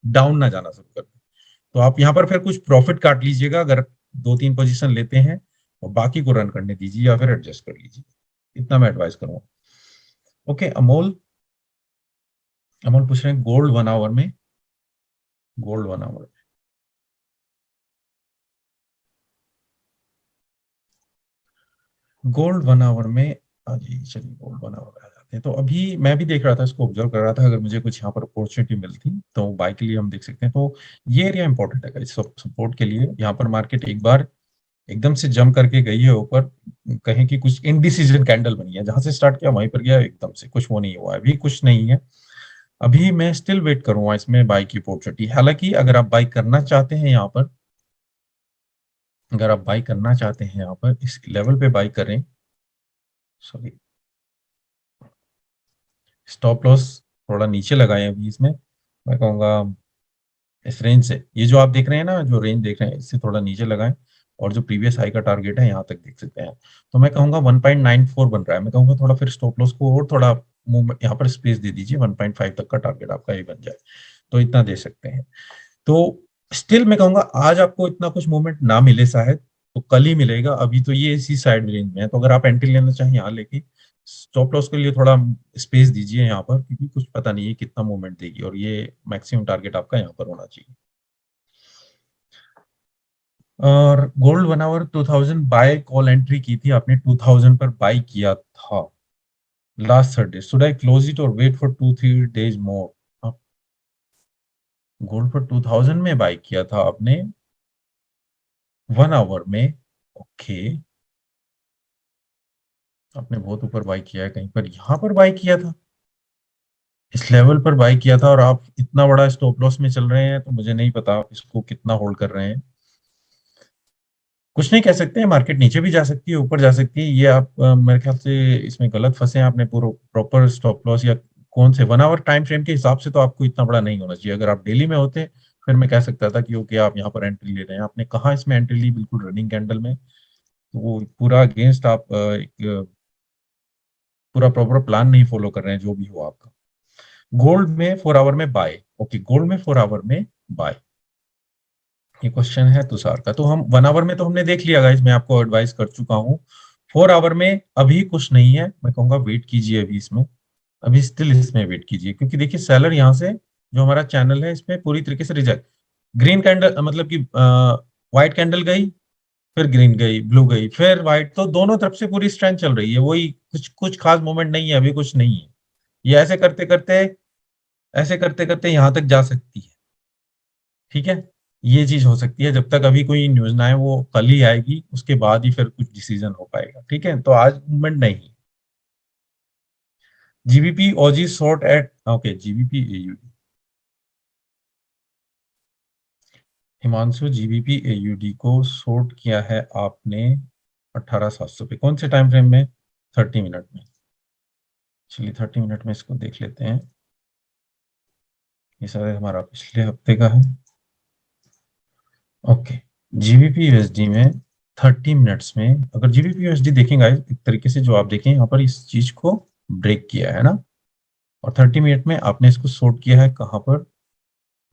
डाउन ना जाना शुरू कर दे। तो आप यहाँ पर फिर कुछ प्रॉफिट काट लीजिएगा अगर 2-3 पोजीशन लेते हैं, और बाकी को रन करने दीजिए या फिर एडजस्ट कर लीजिए, इतना मैं एडवाइस करूंगा। ओके अमोल, अमोल पूछ रहे हैं गोल्ड 1 आवर में, गोल्ड 1 आवर, गोल्ड 1 आवर में, हाँ जी चलिए गोल्ड 1 आवर आ जाते हैं। तो अभी मैं भी देख रहा था, इसको ऑब्जर्व कर रहा था, अगर मुझे कुछ यहाँ पर अपॉर्चुनिटी मिलती तो बाय के लिए हम देख सकते हैं। तो ये एरिया इंपॉर्टेंट है इस सपोर्ट के लिए, यहाँ पर मार्केट एक बार एकदम से जम करके गई है ऊपर, कहें कि कुछ इनडिसीजन कैंडल बनी है, जहां से स्टार्ट किया वहीं पर गया एकदम से, कुछ वो नहीं हुआ है, अभी कुछ नहीं है। अभी मैं स्टिल वेट करूंगा इसमें बाय की अपॉर्चुनिटी, हालांकि अगर आप बाय करना चाहते हैं यहाँ पर अगर आप बाई करना चाहते हैं यहाँ पर इस लेवल पे बाई करें, सॉरी, स्टॉप लॉस थोड़ा नीचे लगाएं अभी इसमें, मैं कहूँगा इस रेंज से, ये जो आप देख रहे हैं ना, जो रेंज देख रहे हैं इससे थोड़ा नीचे लगाएं, और जो प्रीवियस हाई का टारगेट है यहाँ तक देख सकते हैं। तो मैं कहूँगा 1.94 बन रहा है, मैं कहूँगा थोड़ा फिर स्टॉप लॉस को और थोड़ा मूवमेंट यहाँ पर स्पेस दे दीजिए, 1.5 तक का टारगेट आपका ये बन जाए, तो इतना दे सकते हैं। तो स्टिल मैं कहूंगा आज आपको इतना कुछ मूवमेंट ना मिले शायद, तो कल ही मिलेगा, अभी तो ये इसी साइड रेंज में है, तो अगर आप एंट्री लेना चाहें यहाँ लेके, स्टॉप लॉस के लिए थोड़ा स्पेस दीजिए यहाँ पर, क्योंकि कुछ पता नहीं है कितना मूवमेंट देगी, और ये मैक्सिमम टारगेट आपका यहाँ पर होना चाहिए। और gold 1 hour 2000 buy call entry की थी आपने, 2000 पर बाय किया था last Thursday, should I close it और wait for 2-3 days more? Gold पर 2000 में बाय किया था आपने 1 आवर में, ओके, आपने बहुत ऊपर बाय किया है, कहीं पर यहाँ पर बाय किया था, इस लेवल पर बाय किया था, और आप इतना बड़ा स्टॉप लॉस में चल रहे हैं, तो मुझे नहीं पता आप इसको कितना होल्ड कर रहे हैं। कुछ नहीं कह सकते हैं, मार्केट नीचे भी जा सकती है, ऊपर जा सकती है, ये आप मेरे ख्याल से इसमें गलत फंसे हैं, आपने पूरा प्रॉपर स्टॉप लॉस या कौन से 1 आवर टाइम फ्रेम के हिसाब से तो आपको इतना बड़ा नहीं होना चाहिए। अगर आप डेली में होते फिर मैं कह सकता था कि ओके आप यहाँ पर एंट्री ले रहे हैं, आपने कहाँ इसमें एंट्री ली, बिल्कुल रनिंग कैंडल में, तो वो पूरा अगेंस्ट आप एक पूरा प्रॉपर प्लान नहीं फॉलो कर रहे हैं, जो भी हो आपका। गोल्ड में 4 आवर में बाय, ओके, गोल्ड में 4 आवर में बाय, ये क्वेश्चन है तुषार का। तो हम 1 आवर में तो हमने देख लिया गाइस, मैं आपको एडवाइस कर चुका हूँ। 4 आवर में अभी कुछ नहीं है, मैं कहूंगा वेट कीजिए अभी इसमें, अभी स्टिल इसमें वेट कीजिए, क्योंकि देखिए सेलर यहाँ से जो हमारा चैनल है इसमें पूरी तरीके से रिजेक्ट, ग्रीन कैंडल मतलब कि व्हाइट कैंडल गई, फिर ग्रीन गई, ब्लू गई, फिर व्हाइट, तो दोनों तरफ से पूरी स्ट्रेंथ चल रही है, वही कुछ कुछ खास मूवमेंट नहीं है, अभी कुछ नहीं है। ये ऐसे करते करते यहाँ तक जा सकती है, ठीक है, ये चीज हो सकती है, जब तक अभी कोई न्यूज ना आए, वो कल ही आएगी, उसके बाद ही फिर कुछ डिसीजन हो पाएगा, ठीक है, तो आज मूवमेंट नहीं। जीबीपी ओजी short at, okay, GBP AUD, Himanshu GBP AUD को शॉर्ट किया है आपने 18,700 पे, कौन से टाइम फ्रेम में? 30 मिनट में, चलिए 30 मिनट में इसको देख लेते हैं, ये सारे हमारा पिछले हफ्ते का है, ओके। जीबीपी यूएसडी में 30 मिनट्स में, अगर जीबीपी यूएसडी देखेंगे एक तरीके से, जो आप देखें यहाँ पर इस चीज को ब्रेक किया है ना, और 30 मिनट में आपने इसको शॉर्ट किया है कहाँ पर?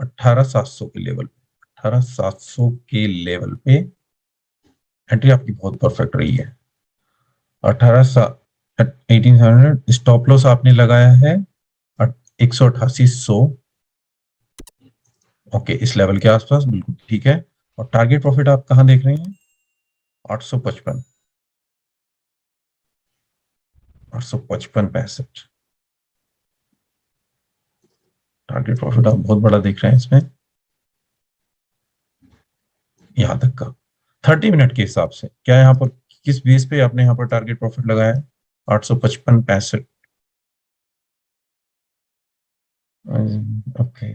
18,700 के लेवल पे, 18,700 के लेवल पे एंट्री आपकी बहुत परफेक्ट रही है। 18,700 स्टॉप लॉस आपने लगाया है 188,100, ओके, इस लेवल के आसपास बिल्कुल ठीक है। और टारगेट प्रॉफिट आप कहाँ देख रहे हैं? 855, 855.65 टारगेट प्रॉफिट आप बहुत बड़ा देख रहे हैं इसमें, यहाँ तक का 30 मिनट के हिसाब से, क्या यहाँ पर किस बेस पे आपने यहाँ पर टारगेट प्रॉफिट लगाया है? 855.65, ओके,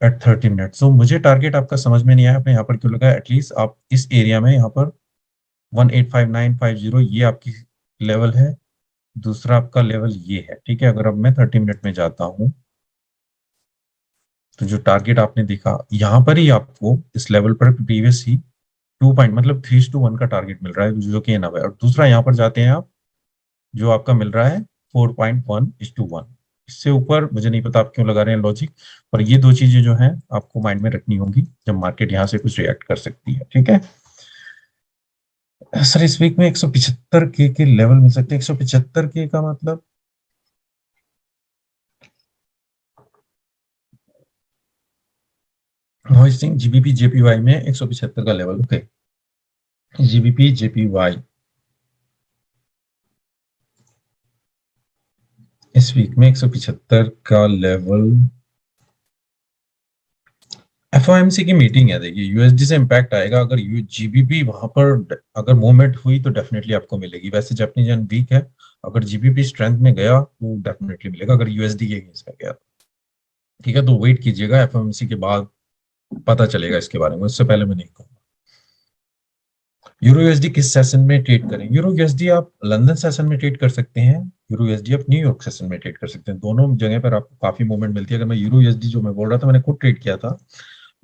एट 30 मिनट। तो मुझे टारगेट आपका समझ में नहीं आया, आपने यहाँ पर क्यों लगाया? एटलीस्ट आप इस एरिया में यहाँ पर 185950 ये आपकी लेवल है, दूसरा आपका लेवल ये है, ठीक है। अगर अब मैं 30 मिनट में जाता हूँ, तो जो टारगेट आपने देखा यहाँ पर ही आपको इस लेवल पर प्रीवियस ही 2 पॉइंट मतलब 3:1 का टारगेट मिल रहा है, जो कि एनफ है, और दूसरा यहाँ पर जाते हैं आप, जो आपका मिल रहा है 4.1:1, इससे ऊपर मुझे नहीं पता आप क्यों लगा रहे हैं लॉजिक, पर ये दो चीजें जो हैं आपको माइंड में रखनी होंगी जब मार्केट यहाँ से कुछ रिएक्ट कर सकती है, ठीक है। सर इस वीक में 175 के लेवल मिल सकते हैं, 175 के का मतलब सिंह जीबीपी जेपीवाई में 175 का लेवल, ओके, जीबीपी जेपीवाई इस वीक में 175 का लेवल, एफओएमसी की मीटिंग है, देखिए यूएसडी से इम्पैक्ट आएगा, अगर जीबीपी वहां पर अगर मूवमेंट हुई तो डेफिनेटली आपको मिलेगी, वैसे जापानी येन वीक है, अगर जीबीपी स्ट्रेंथ में गया तो डेफिनेटली मिलेगा, अगर यूएसडी के अगेंस्ट में गया, ठीक है, तो वेट कीजिएगा, एफओएमसी के बाद पता चलेगा इसके बारे में, उससे पहले मैं नहीं कहूँगा। यूरो यूएसडी किस सेशन में ट्रेड करें? यूरो यूएसडी आप लंदन सेशन में ट्रेड कर सकते हैं, यूरो यूएसडी आप न्यूयॉर्क सेशन में ट्रेड कर सकते हैं। दोनों जगह पर आपको काफी मूवमेंट मिलती है। अगर मैं यूरो यूएसडी जो मैं बोल रहा था, मैंने खुद ट्रेड किया था।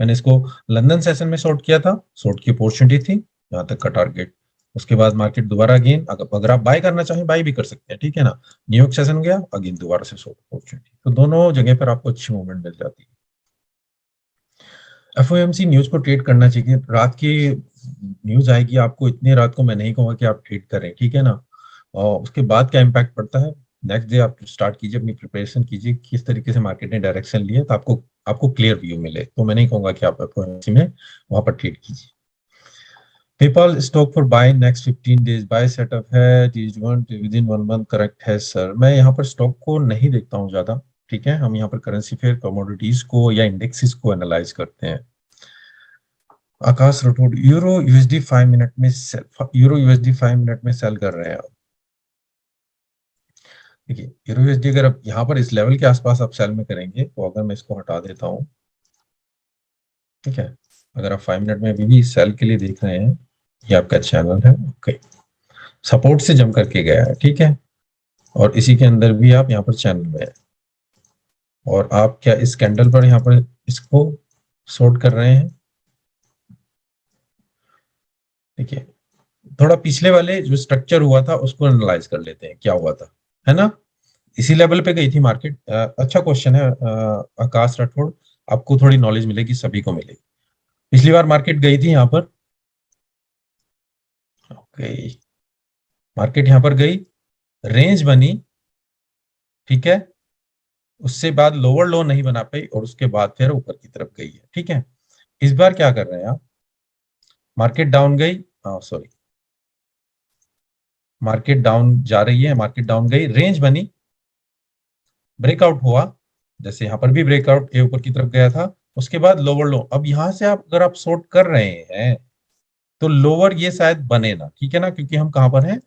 मैंने इसको लंदन सेशन में शॉर्ट किया था, शॉर्ट की अपॉर्चुनिटी थी यहाँ तक का टारगेट। उसके बाद मार्केट दोबारा अगेन, अगर आप बाय करना चाहें बाय भी कर सकते हैं, ठीक है ना। न्यूयॉर्क सेशन गया, अगेन दोबारा से शॉर्ट अपॉर्चुनिटी, तो दोनों जगह पर आपको अच्छी मूवमेंट मिल जाती है। एफओएमसी न्यूज को ट्रेड करना चाहिए। रात की न्यूज आएगी आपको, इतनी रात को मैं नहीं कहूंगा कि आप ट्रेड करें, ठीक है ना। और उसके बाद क्या इम्पैक्ट पड़ता है, नेक्स्ट डे आप स्टार्ट कीजिए, अपनी प्रिपरेशन कीजिए किस तरीके से मार्केट ने डायरेक्शन लिया, तो आपको आपको क्लियर व्यू मिले। तो मैं नहीं कहूंगा कि आप एफओएमसी में वहां पर ट्रेड कीजिए। PayPal stock for buy next 15 days buy setup है, विद इन 1 मंथ, करेक्ट है सर। मैं यहाँ पर स्टॉक को नहीं देखता हूँ ज्यादा, ठीक है। हम यहाँ पर करेंसी फेयर, कमोडिटीज को या इंडेक्सेस को एनालाइज करते हैं। आकाश राठौड़, यूरो यूएसडी 5 मिनट में सेल, यूरो यूएसडी 5 मिनट में सेल कर रहे हैं आप। देखिए यूरो यूएसडी अगर आप यहाँ पर इस लेवल के आसपास आप सेल में करेंगे, तो अगर मैं इसको हटा देता हूँ, ठीक है। अगर आप 5 मिनट में अभी भी सेल के लिए देख रहे हैं, ये आपका चैनल है, ओके। सपोर्ट से जम करके गया है, ठीक है। और इसी के अंदर भी आप यहाँ पर चैनल में है, और आप क्या इस कैंडल पर यहाँ पर इसको शॉर्ट कर रहे हैं। देखिए थोड़ा पिछले वाले जो स्ट्रक्चर हुआ था उसको एनालाइज कर लेते हैं, क्या हुआ था, है ना। इसी लेवल पे गई थी मार्केट। अच्छा क्वेश्चन है आकाश राठौड़, आपको थोड़ी नॉलेज मिलेगी, सभी को मिलेगी। पिछली बार मार्केट गई थी यहाँ पर, ओके। मार्केट यहाँ पर गई, रेंज बनी, ठीक है। उससे बाद लोअर लो नहीं बना पाई, और उसके बाद फिर ऊपर की तरफ गई है, ठीक है। इस बार क्या कर रहे हैं आप, मार्केट डाउन गई, सॉरी, मार्केट डाउन जा रही है, मार्केट डाउन गई, रेंज बनी, ब्रेकआउट हुआ, जैसे यहाँ पर भी ब्रेकआउट के ऊपर की तरफ गया था। उसके बाद लोअर लो, अब यहाँ से आप अगर आप शॉर्ट कर रहे हैं तो लोअर ये शायद बने ना, ठीक है ना, क्योंकि हम कहाँ पर हैं,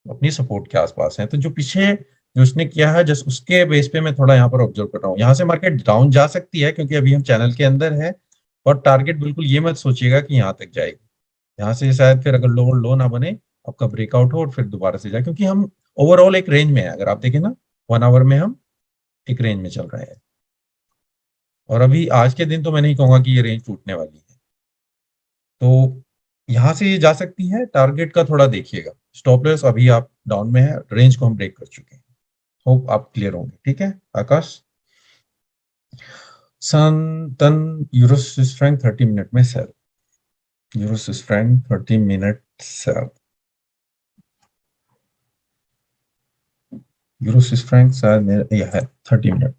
अपनी सपोर्ट के आसपास हैं। तो जो पीछे जो उसने किया है, जस्ट उसके बेस पे मैं थोड़ा यहाँ पर ऑब्जर्व कर रहा हूँ। यहाँ से मार्केट डाउन जा सकती है, क्योंकि अभी हम चैनल के अंदर है। और टारगेट बिल्कुल ये मत सोचिएगा कि यहाँ तक जाएगी। यहाँ से शायद फिर अगर लोअर लो ना बने, आपका ब्रेकआउट हो और फिर दोबारा से जाए, क्योंकि हम ओवरऑल एक रेंज में है। अगर आप देखें ना, 1 आवर में हम एक रेंज में चल रहे हैं। और अभी आज के दिन तो मैं नहीं कहूंगा कि ये रेंज टूटने वाली है। तो यहाँ से ये जा सकती है, टारगेट का थोड़ा देखिएगा। स्टॉप लॉस अभी आप डाउन में है, रेंज को हम ब्रेक कर चुके हैं। होप आप क्लियर होंगे, ठीक है आकाश। तन यूरो स्विस फ्रैंक 30 मिनट में sell, euro Swiss franc 30 minute sell, euro Swiss franc शायद मेरा यह है 30 मिनट,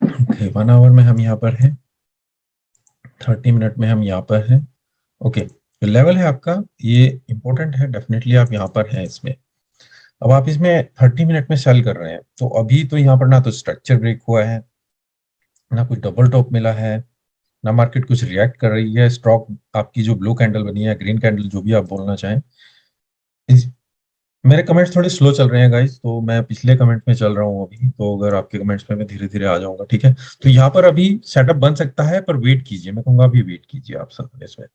ओके। 1 आवर में हम यहाँ पर हैं, 30 मिनट में हम यहाँ पर हैं, ओके। जो लेवल है आपका ये इंपॉर्टेंट है, डेफिनेटली आप यहाँ पर हैं इसमें। अब आप इसमें 30 मिनट में सेल कर रहे हैं, तो अभी तो यहाँ पर ना तो स्ट्रक्चर ब्रेक हुआ है, ना कुछ डबल टॉप मिला है, ना मार्केट कुछ रिएक्ट कर रही है। स्टॉक आपकी जो ब्लू कैंडल बनी है, ग्रीन कैंडल, जो भी आप बोलना चाहें। मेरे कमेंट्स थोड़े स्लो चल रहे हैं गाइस, तो मैं पिछले कमेंट में चल रहा हूँ अभी, तो अगर आपके कमेंट्स पे मैं धीरे धीरे आ जाऊंगा, ठीक है। तो यहाँ पर अभी सेटअप बन सकता है, पर वेट कीजिए, मैं कहूंगा अभी वेट कीजिए आप सब इसमें।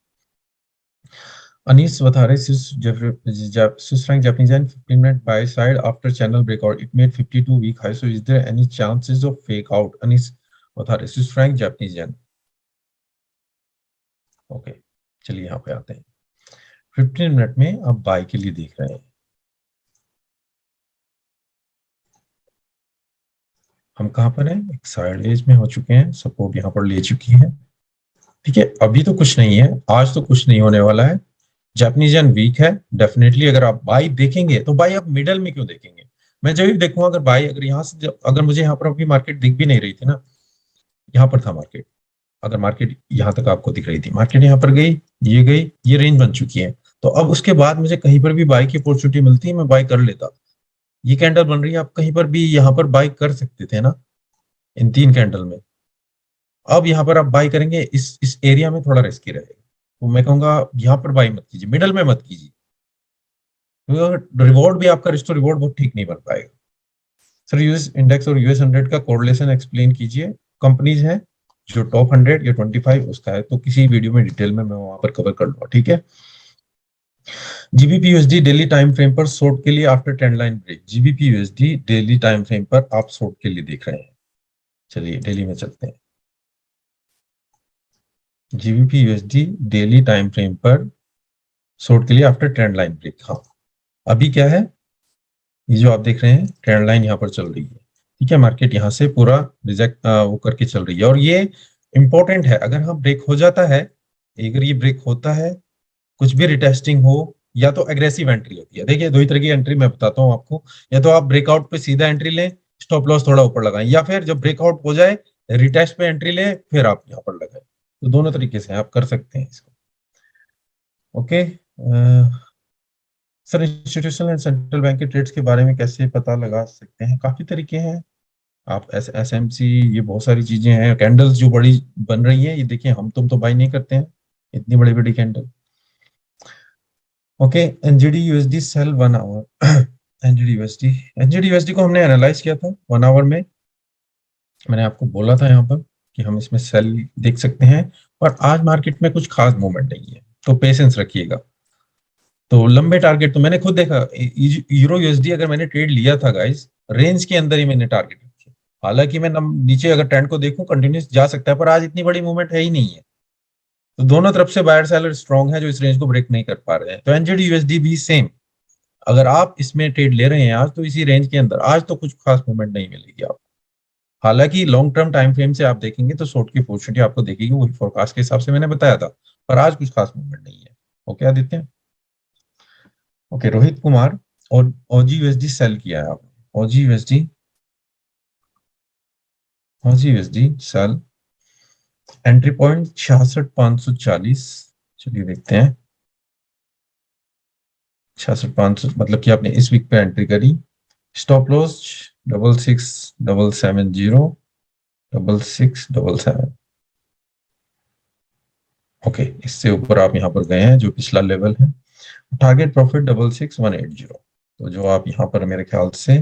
अनीस बता रहे, Swiss franc Japanese yen 15 minute buy side after channel breakout. It made 52 week high. So is there any chances of fake out? Anees बता रहे Swiss franc Japanese yen. Okay, चलिए यहाँ पे आते हैं। 15 मिनट में आप बाय के लिए देख रहे हैं। हम कहाँ पर हैं, एक साइड वेज में हो चुके हैं, सपोर्ट यहाँ पर ले चुकी है, ठीक है। अभी तो कुछ नहीं है, आज तो कुछ नहीं होने वाला है। जापानीज येन वीक है, डेफिनेटली अगर आप बाई देखेंगे तो बाई आप मिडल में क्यों देखेंगे। मैं जब भी देखूंगा, अगर बाई, अगर यहाँ से अगर मुझे यहाँ पर अभी मार्केट दिख भी नहीं रही थी ना, यहाँ पर था मार्केट, अगर मार्केट यहाँ तक आपको दिख रही थी, मार्केट यहाँ पर गई, ये रेंज बन चुकी है। तो अब उसके बाद मुझे कहीं पर भी बाई की अपॉर्चुनिटी मिलती है, मैं बाई कर लेता। ये कैंडल बन रही है, आप कहीं पर भी यहाँ पर बाई कर सकते थे ना, इन 3 कैंडल में। अब यहाँ पर आप बाई करेंगे, इस एरिया में थोड़ा रिस्की रहेगा, तो मैं कहूंगा यहाँ पर बाई मत कीजिए, मिडल में मत कीजिए, क्योंकि रिवॉर्ड भी आपका रिस्टो रिवॉर्ड बहुत ठीक नहीं बन पाएगा। सर यूएस इंडेक्स और यूएस 100 का कोरिलेशन एक्सप्लेन कीजिए। कंपनीज हैं जो टॉप 100 या 25 उसका है, तो किसी वीडियो में डिटेल में मैं वहां पर कवर कर लूंगा, ठीक है। GBP USD daily time frame पर शॉर्ट के लिए after trend line break, GBP USD daily time frame पर आप शॉर्ट के लिए देख रहे हैं। चलिए डेली में चलते हैं। GBP USD daily time frame पर शॉर्ट के लिए आफ्टर ट्रेंड लाइन ब्रेक। हाँ, अभी क्या है, ये जो आप देख रहे हैं ट्रेंड लाइन यहाँ पर चल रही है, ठीक है। मार्केट यहाँ से पूरा रिजेक्ट वो करके चल रही है, और ये इंपॉर्टेंट है। अगर हम ब्रेक हो जाता है, अगर ये ब्रेक होता है, कुछ भी रिटेस्टिंग हो, या तो एग्रेसिव एंट्री होती है। देखिए दो ही तरह की एंट्री मैं बताता हूँ आपको, या तो आप ब्रेकआउट पे सीधा एंट्री लें, स्टॉप लॉस थोड़ा ऊपर लगाएं, या फिर जब ब्रेकआउट हो जाए रिटेस्ट पे एंट्री लें, फिर आप यहाँ पर लगाएं। तो दोनों तरीके से आप कर सकते हैं इसको। Okay sir, institutional and central bank के ट्रेड्स के बारे में कैसे पता लगा सकते हैं? काफी तरीके हैं। आप एस एम सी, ये बहुत सारी चीजें हैं। कैंडल्स जो बड़ी बन रही है, ये देखिए, हम तुम तो बाई नहीं करते हैं इतनी बड़ी बड़ी candle. Okay, NZD USD sell 1 hour. NZD USD को हमने एनालाइज किया था 1 आवर में। मैंने आपको बोला था यहाँ पर कि हम इसमें सेल देख सकते हैं, और आज मार्केट में कुछ खास मूवमेंट नहीं है, तो पेशेंस रखिएगा। तो लंबे टारगेट तो मैंने खुद देखा, यूरो यूएसडी अगर मैंने ट्रेड लिया था गाइस, रेंज के अंदर ही मैंने टारगेट रखे। हालांकि मैं नीचे अगर ट्रेंड को देखूं कंटिन्यूस जा सकता है, पर आज इतनी बड़ी मूवमेंट है ही नहीं है। तो दोनों तरफ से बायर सेलर स्ट्रांग है जो इस रेंज को ब्रेक नहीं कर पा रहे हैं। तो एनजेडी यूएसडी भी सेम, अगर आप इसमें ट्रेड ले रहे हैं आज, तो इसी रेंज के अंदर आज तो कुछ खास मूवमेंट नहीं मिलेगी आपको। हालांकि लॉन्ग टर्म टाइम फ्रेम से आप देखेंगे तो शॉर्ट की अपॉर्चुनिटी आपको देखेगी, वही फोरकास्ट के हिसाब से मैंने बताया था, पर आज कुछ खास मूवमेंट नहीं है। ओके आदित्य। ओके रोहित कुमार, और ओजी यूएसडी सेल किया है आपने? ओजी यूएसडी, ओजी यूएसडी सेल, एंट्री पॉइंट 66,540। चलिए देखते हैं, 66,500 मतलब कि आपने इस वीक पे एंट्री करी। Stop loss 66,770, 66,770। ओके, इससे ऊपर आप यहाँ पर गए हैं, जो पिछला लेवल है। टारगेट प्रॉफिट 66,180, तो जो आप यहाँ पर मेरे ख्याल से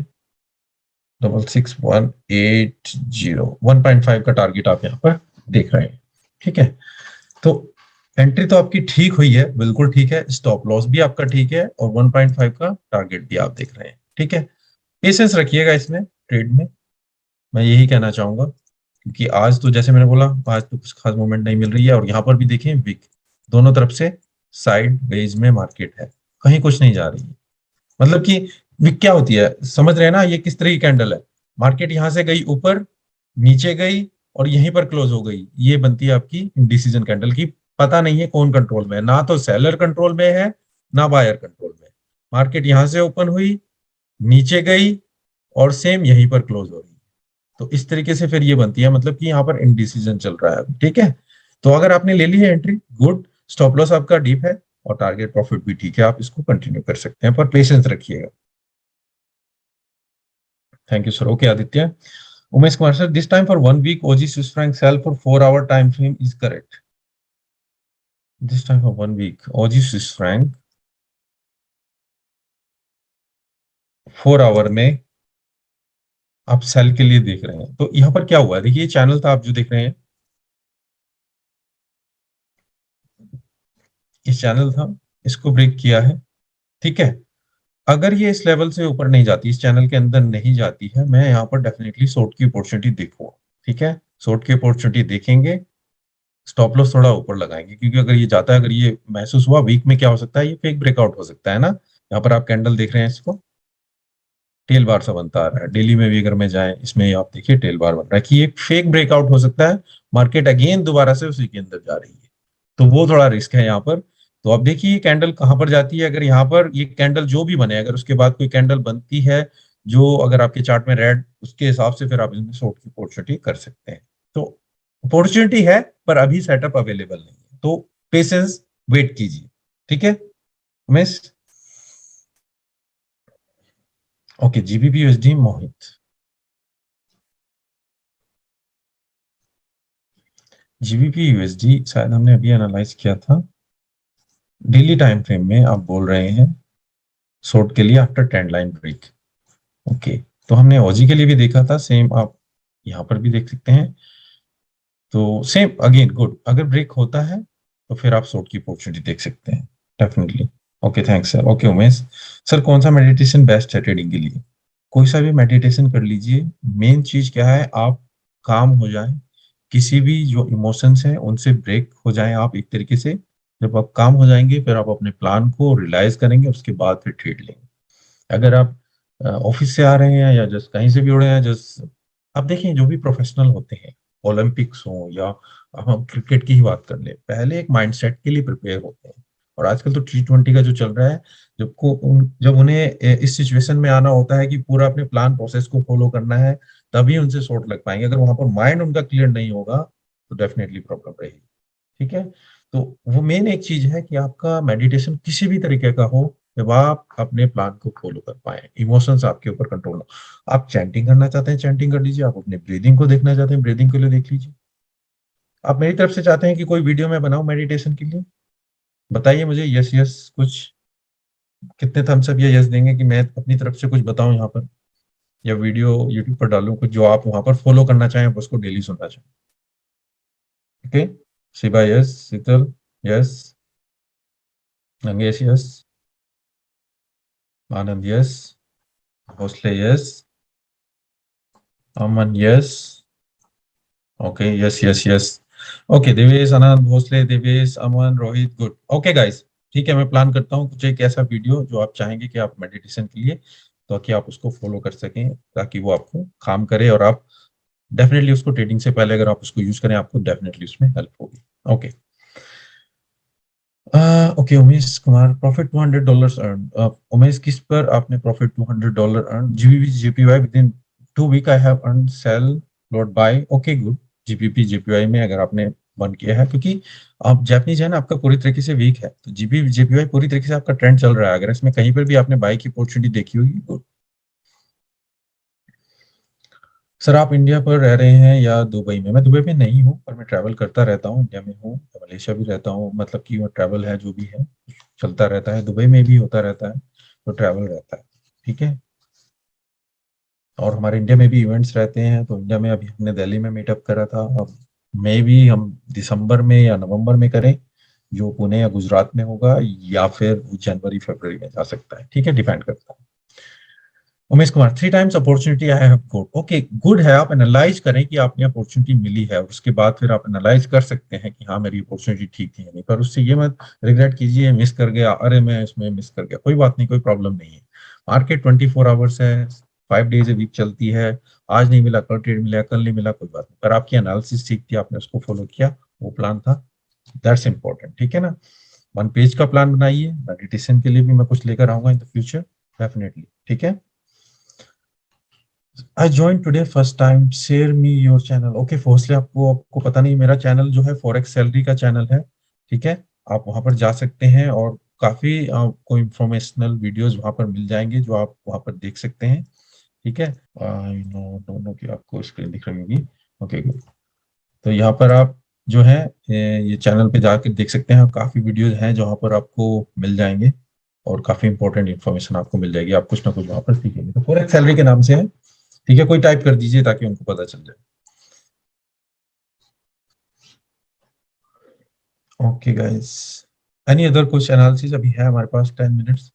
66,180, 1.5 का टारगेट आप यहाँ पर देख रहे हैं, ठीक है। तो एंट्री तो आपकी ठीक हुई है, बिल्कुल ठीक है। स्टॉप लॉस भी आपका ठीक है, और 1.5 का टारगेट भी आप देख रहे हैं, ठीक है। पेशेंस रखिएगा इसमें ट्रेड में, मैं यही कहना चाहूंगा। क्योंकि आज तो जैसे मैंने बोला, आज तो कुछ खास मूवमेंट नहीं मिल रही है, और यहाँ पर भी देखें वीक, दोनों तरफ से साइड वेज में मार्केट है, कहीं कुछ नहीं जा रही है। मतलब कि वीक क्या होती है, समझ रहे हैं ना, ये किस तरह की कैंडल है। मार्केट यहां से गई ऊपर, नीचे गई, और यहीं पर क्लोज हो गई, ये बनती है आपकी इंडिसीजन कैंडल की। पता नहीं है कौन कंट्रोल में है, ना तो सेलर कंट्रोल में है, ना बायर कंट्रोल में। मार्केट यहां से ओपन हुई, नीचे गई, और सेम यहीं पर क्लोज हो रही है। तो इस तरीके से फिर ये बनती है, मतलब कि यहाँ पर इनडिसीजन चल रहा है, ठीक है। तो अगर आपने ले ली है एंट्री, गुड। स्टॉप लॉस आपका डीप है, और टारगेट प्रॉफिट भी ठीक है, आप इसको कंटिन्यू कर सकते हैं, पर पेशेंस रखिएगा। Thank you sir. Okay Aditya. Umesh Kumar sir, this time for 1 week Aussie Swiss franc sell for 4 hour time frame is correct? This time for 1 week Aussie Swiss franc 4 hour में आप सेल के लिए देख रहे हैं, तो यहाँ पर क्या हुआ है, देखिए चैनल था आप जो देख रहे हैं, इस चैनल था, इसको ब्रेक किया है, ठीक है। अगर ये इस लेवल से ऊपर नहीं जाती, इस चैनल के अंदर नहीं जाती है, मैं यहाँ पर डेफिनेटली शॉर्ट की अपॉर्चुनिटी देखूंगा, ठीक है। शॉर्ट की अपॉर्चुनिटी देखेंगे, स्टॉप लॉस थोड़ा ऊपर लगाएंगे, क्योंकि अगर ये जाता है, अगर ये महसूस हुआ वीक में, क्या हो सकता है, ये फेक ब्रेकआउट हो सकता है ना। यहाँ पर आप कैंडल देख रहे हैं, इसको टेल बार सा बनता आ रहा है। डेली में भी अगर मैं जाए, इसमें आप देखिए टेल बार बन रहा है, कि ये फेक ब्रेकआउट हो सकता है, मार्केट अगेन दोबारा से उसी के अंदर जा रही है, तो वो थोड़ा रिस्क है यहाँ पर। तो अब देखिए ये कैंडल कहाँ पर जाती है, अगर यहाँ पर ये कैंडल जो भी बने, अगर उसके बाद कोई कैंडल बनती है जो अगर आपके चार्ट में रेड, उसके हिसाब से फिर आप इसमें शॉर्ट की अपॉर्चुनिटी कर सकते हैं। तो अपॉर्चुनिटी है, पर अभी सेटअप अवेलेबल नहीं है, तो पेशेंस, वेट कीजिए, ठीक है उमेश। ओके, जीबीपी यूएसडी मोहित, जीबीपी यूएसडी शायद हमने अभी एनालाइज किया था। डेली टाइम फ्रेम में आप बोल रहे हैं शॉर्ट के लिए after trend line break. Okay, तो हमने ओजी के लिए भी देखा था सेम, आप यहाँ पर भी देख सकते हैं। तो सेम अगेन गुड, अगर ब्रेक होता है तो फिर आप शॉर्ट की अपॉर्चुनिटी देख सकते हैं definitely. Okay thanks sir. Okay Umesh sir, कौन सा मेडिटेशन बेस्ट है ट्रेडिंग के लिए? कोई सा भी मेडिटेशन कर लीजिए। मेन चीज क्या है, आप काम हो जाए, किसी भी जो इमोशंस हैं उनसे ब्रेक हो जाएं आप एक तरीके से। जब आप काम हो जाएंगे फिर आप अपने प्लान को रियलाइज करेंगे, उसके बाद फिर ट्रेड लेंगे। अगर आप ऑफिस से आ रहे हैं या जस्ट कहीं से भी उड़े हैं, जस्ट आप देखें जो भी प्रोफेशनल होते हैं, ओलंपिक्स हो या हम क्रिकेट की ही बात कर ले, पहले एक माइंडसेट के लिए प्रिपेयर होते हैं। और आजकल तो T20 का जो चल रहा है, जब उन्हें इस सिचुएशन में आना होता है कि पूरा अपने प्लान प्रोसेस को फॉलो करना है, तभी उनसे शॉट लग पाएंगे। अगर वहां पर माइंड उनका क्लियर नहीं होगा तो डेफिनेटली प्रॉब्लम रहेगी। ठीक है। तो वो मेन एक चीज है कि आपका मेडिटेशन किसी भी तरीके का हो, जब आप अपने प्लान को फॉलो कर पाए, इमोशंस आपके ऊपर कंट्रोल हो। आप चैंटिंग करना चाहते हैं चैंटिंग कर लीजिए, आप अपने ब्रीदिंग को देखना चाहते हैं ब्रीदिंग के लिए देख लीजिए। आप मेरी तरफ से चाहते हैं कि कोई वीडियो मैं बनाऊं मेडिटेशन के लिए? बताइए मुझे, यस यस कुछ, कितने थम्स अप या यस देंगे कि मैं अपनी तरफ से कुछ बताऊं यहाँ पर, या वीडियो यूट्यूब पर डालूं कुछ जो आप वहां पर फॉलो करना चाहें, आप उसको डेली सुनना चाहें? Okay. Shiva yes, Sheetal yes, Nangesh yes, Anand yes, Bhosale yes, Aman yes, okay yes yes yes. Okay Devesh, Anand, Bhosale, Devesh, Aman, Rohit, good. Okay guys, ठीक है, मैं प्लान करता हूँ कुछ एक ऐसा वीडियो जो आप चाहेंगे कि आप मेडिटेशन के लिए, ताकि आप उसको फॉलो कर सकें, ताकि वो आपको काम करे और आप डेफिनेटली उसको ट्रेडिंग से पहले अगर आप उसको यूज करें, आपको डेफिनेटली उसमें हेल्प होगी। Okay. Okay Umesh Kumar, profit $200 earn. Umesh, किस पर आपने profit $200 earn? GBP JPY within 2 week I have earn sell lot buy. Okay good. GBP JPY में अगर आपने बन किया है, क्योंकि आप जैपनीज है ना, आपका पूरी तरीके से वीक है, तो जीबी जेपीवाई पूरी तरीके से आपका ट्रेंड चल रहा है, अगर इसमें कहीं पर भी आपने बाय की अपॉर्चुनिटी देखी होगी, good। सर आप इंडिया पर रह रहे हैं या दुबई में? मैं दुबई में नहीं हूँ, पर मैं ट्रैवल करता रहता हूँ, इंडिया में हूँ, मलेशिया भी रहता हूँ, मतलब कि वो ट्रैवल है जो भी है चलता रहता है, दुबई में भी होता रहता है, तो ट्रैवल रहता है। ठीक है। और हमारे इंडिया में भी इवेंट्स रहते हैं, तो इंडिया में अभी हमने दिल्ली में मीटअप करा था, अब मे भी हम दिसंबर में या नवंबर में करें, जो पुणे या गुजरात में होगा, या फिर जनवरी फरवरी में जा सकता है। ठीक है, डिपेंड करता है। Umesh Kumar, 3 times opportunity I have got. Okay good है, आप एनालाइज करें कि आपने अपॉर्चुनिटी मिली है, और उसके बाद फिर आप एनालाइज कर सकते हैं कि हाँ मेरी अपॉर्चुनिटी ठीक थी या नहीं, पर उससे ये मत रिग्रेट कीजिए मिस कर गया, अरे मैं इसमें मिस कर गया, कोई बात नहीं, कोई प्रॉब्लम नहीं है। मार्केट 24 आवर्स है, 5 डेज ए वीक चलती है। आज नहीं मिला कल ट्रेड मिला, कल नहीं मिला कोई बात नहीं, पर आपकी एनालिसिस ठीक थी, आपने उसको फॉलो किया, वो प्लान था, दैट्स इंपॉर्टेंट। ठीक है ना। 1 पेज का प्लान बनाइए, मेडिटेशन के लिए भी मैं कुछ लेकर आऊंगा इन द फ्यूचर डेफिनेटली। ठीक है। I join today first time, share me your channel. Okay फोर्सली, आपको आपको पता नहीं, मेरा चैनल जो है फॉरेक्स सैलरी का चैनल है। ठीक है। आप वहां पर जा सकते हैं और काफी आपको इंफॉर्मेशनल वीडियोस वहां पर मिल जाएंगे, जो आप वहां पर देख सकते हैं। ठीक है। आई नो दोनों की आपको स्क्रीन दिख रही होगी। Okay good. तो यहाँ पर आप जो है ये चैनल पे जाकर देख सकते हैं, काफी वीडियोस हैं जहाँ पर आपको मिल जाएंगे, और काफी इंपॉर्टेंट इन्फॉर्मेशन आपको मिल जाएगी, आप कुछ ना कुछ वहां पर सीखेंगे। तो फॉरेक्स सैलरी के नाम से है। ठीक है, कोई टाइप कर दीजिए ताकि उनको पता चल जाए। ओके गाइस, एनी अदर कुछ एनालिसिस? अभी है हमारे पास 10 minutes.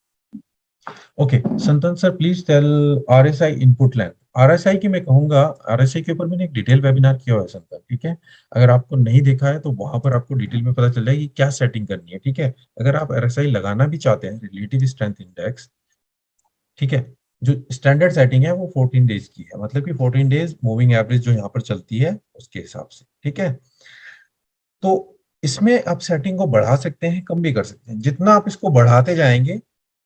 Okay Santan sir, please tell RSI input length. RSI की मैं कहूंगा, आरएसआई के ऊपर मैंने एक डिटेल वेबिनार किया हुआ है संतन। ठीक है। अगर आपको नहीं देखा है तो वहां पर आपको डिटेल में पता चल जाएगा कि क्या सेटिंग करनी है। ठीक है। अगर आप आरएसआई लगाना भी चाहते हैं, रिलेटिव स्ट्रेंथ इंडेक्स, ठीक है, जो स्टैंडर्ड सेटिंग है वो 14 डेज की है, मतलब कि 14 डेज मूविंग एवरेज जो यहाँ पर चलती है उसके हिसाब से। ठीक है। तो इसमें आप सेटिंग को बढ़ा सकते हैं, कम भी कर सकते हैं, जितना आप इसको बढ़ाते जाएंगे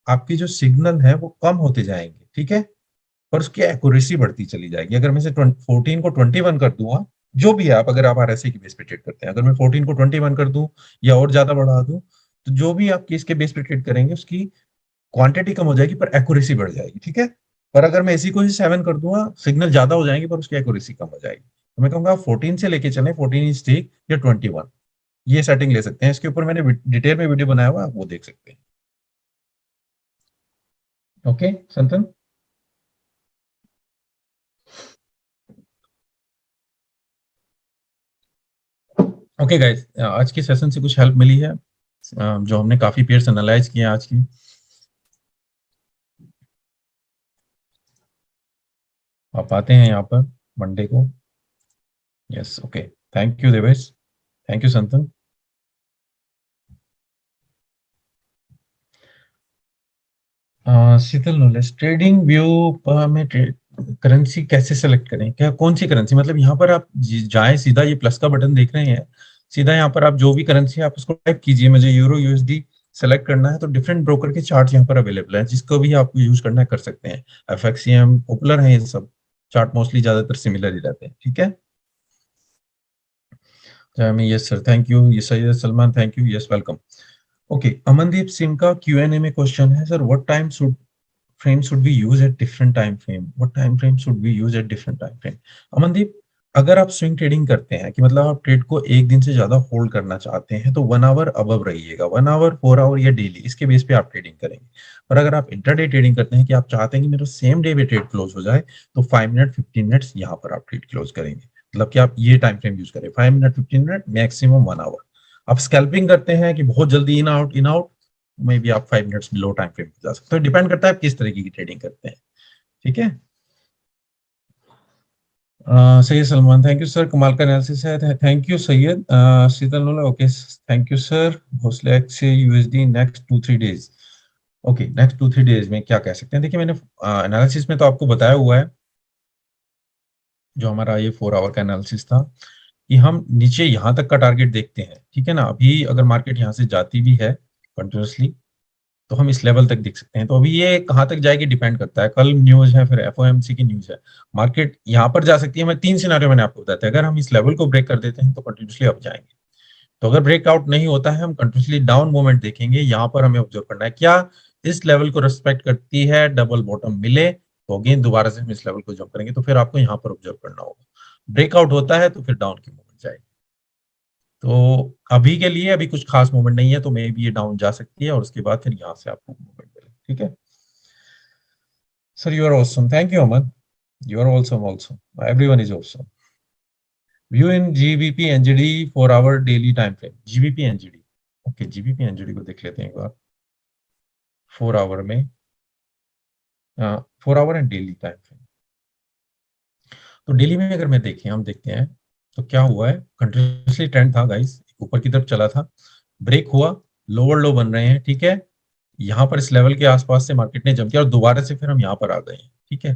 आपकी जो सिग्नल है वो कम होते जाएंगे। ठीक है। पर उसकी एक्यूरेसी बढ़ती चली जाएगी। अगर मैं से 14 को 21 कर दूंगा, जो भी है, आप अगर आप आरएसआई की बेस पे ट्रेड करते हैं, अगर मैं 14 को 21 कर दूं या और ज्यादा बढ़ा दूं, तो जो भी आप इसके बेस पे ट्रेड करेंगे उसकी क्वांटिटी कम हो जाएगी पर एक्यूरेसी बढ़ जाएगी। ठीक है। पर अगर मैं इसी को ही 7 कर दूंगा, सिग्नल ज्यादा हो जाएंगे पर उसकी एक्यूरेसी कम हो जाएगी। तो मैं कहूंगा 14 से लेके चलें, 14 इज ठीक, या 21, ये सेटिंग ले सकते हैं। इसके ऊपर मैंने डिटेल में वीडियो बनाया हुआ है, आप वो देख सकते हैं। ओके संतन। ओके गाइस, आज के सेशन से कुछ हेल्प मिली है? जो हमने काफी पेयर्स एनालाइज किए हैं आज की। आप आते हैं यहाँ पर मंडे को? Yes, okay. Thank you Devesh. Thank you संतन। शीतल नॉलेज ट्रेडिंग व्यू पर में करेंसी कैसे सेलेक्ट करें? क्या कौन सी करेंसी, मतलब यहाँ पर आप जाएं सीधा, ये प्लस का बटन देख रहे हैं, सीधा यहाँ पर आप जो भी करेंसी है आप उसको टाइप कीजिए। मुझे यूरो यूएसडी सेलेक्ट करना है, तो डिफरेंट ब्रोकर के चार्ट यहाँ पर अवेलेबल है, जिसको भी आपको यूज करना है कर सकते हैं। एफएक्सीएम पॉपुलर है, ये सब चार्ट मोस्टली ज्यादातर सिमिलर ही रहते हैं, ठीक है। Yes sir, thank you. ये Syed Salman, thank you, yes welcome. Okay, Amandeep Singh का Q&A में क्वेश्चन है, sir what time frame should we use at different time frame? What time frame should we use at different time frame? Amandeep, अगर आप swing trading करते हैं कि मतलब आप ट्रेड को एक दिन से ज्यादा होल्ड करना चाहते हैं, तो 1 आवर अबव रहिएगा, 1 आवर 4 आवर या डेली, इसके बेस पे आप ट्रेडिंग करेंगे। और अगर आप इंट्राडे ट्रेडिंग करते हैं कि आप चाहते हैं कि मेरा सेम डे पे ट्रेड क्लोज हो जाए, तो 5 मिनट 15 मिनट्स यहाँ पर आप ट्रेड क्लोज करेंगे। मतलब कि आप ये टाइम फ्रेम यूज करें, 5 मिनट 15 मिनट, मैक्सिमम 1 आवर। आप स्कैल्पिंग करते हैं कि बहुत जल्दी इन आउट, में भी आप 5 मिनट्स लो टाइम फ्रेम पे जा सकते हो। डिपेंड करता है आप किस तरीके की ट्रेडिंग करते हैं, ठीक है। Syed Salman, thank you sir, कमाल का एनालिसिस है, thank you Syed. Sheetal Nola, okay, thank you sir. Bhosale से USD next 2-3 days. Okay, next 2-3 days में क्या कह सकते हैं? देखिए, मैंने एनालिसिस में तो आपको बताया हुआ है, जो हमारा ये 4 आवर का एनालिसिस था, कि हम नीचे यहाँ तक का टारगेट देखते हैं, ठीक है ना। अभी अगर मार्केट यहाँ से जाती भी है कंटिन्यूसली, तो हम इस लेवल तक देख सकते हैं। तो अभी ये कहाँ तक जाएगी डिपेंड करता है, कल न्यूज है, फिर एफओएमसी की न्यूज है, मार्केट यहाँ पर जा सकती है। मैं 3 सिनारियो मैंने आपको बताया था, अगर हम इस लेवल को ब्रेक कर देते हैं तो कंटिन्यूसली अप जाएंगे। तो अगर ब्रेकआउट नहीं होता है, हम कंटिन्यूसली डाउन मूवमेंट देखेंगे। यहाँ पर हमें ऑब्जर्व करना है, क्या इस लेवल को रिस्पेक्ट करती है, डबल बॉटम मिले तो अगेन दोबारा से हम इस लेवल को जंप करेंगे। तो फिर आपको यहाँ पर ऑब्जर्व करना होगा। ब्रेकआउट होता है तो फिर डाउन की मूवमेंट जाएगी। तो अभी के लिए अभी कुछ खास मूवमेंट नहीं है, तो मे भी ये डाउन जा सकती है और उसके बाद फिर यहाँ से आपको मूवमेंट मिलेगी, ठीक है। Sir, you are awesome. Thank you, Aman. You are awesome also. Everyone is awesome. View in GBP NGD 4 hour daily time frame. GBP NGD. Okay, GBP NGD को देख लेते हैं एक बार 4 आवर में। 4 our and daily time frame. तो daily में अगर मैं देखें, हम देखते हैं तो क्या हुआ है, कंटिन्यूसली ट्रेंड था गाइस, ऊपर की तरफ चला था, ब्रेक हुआ, लोअर लो बन रहे हैं, ठीक है। यहाँ पर इस लेवल के आसपास से मार्केट ने जंप किया और दोबारा से फिर हम यहाँ पर आ गए हैं, ठीक है।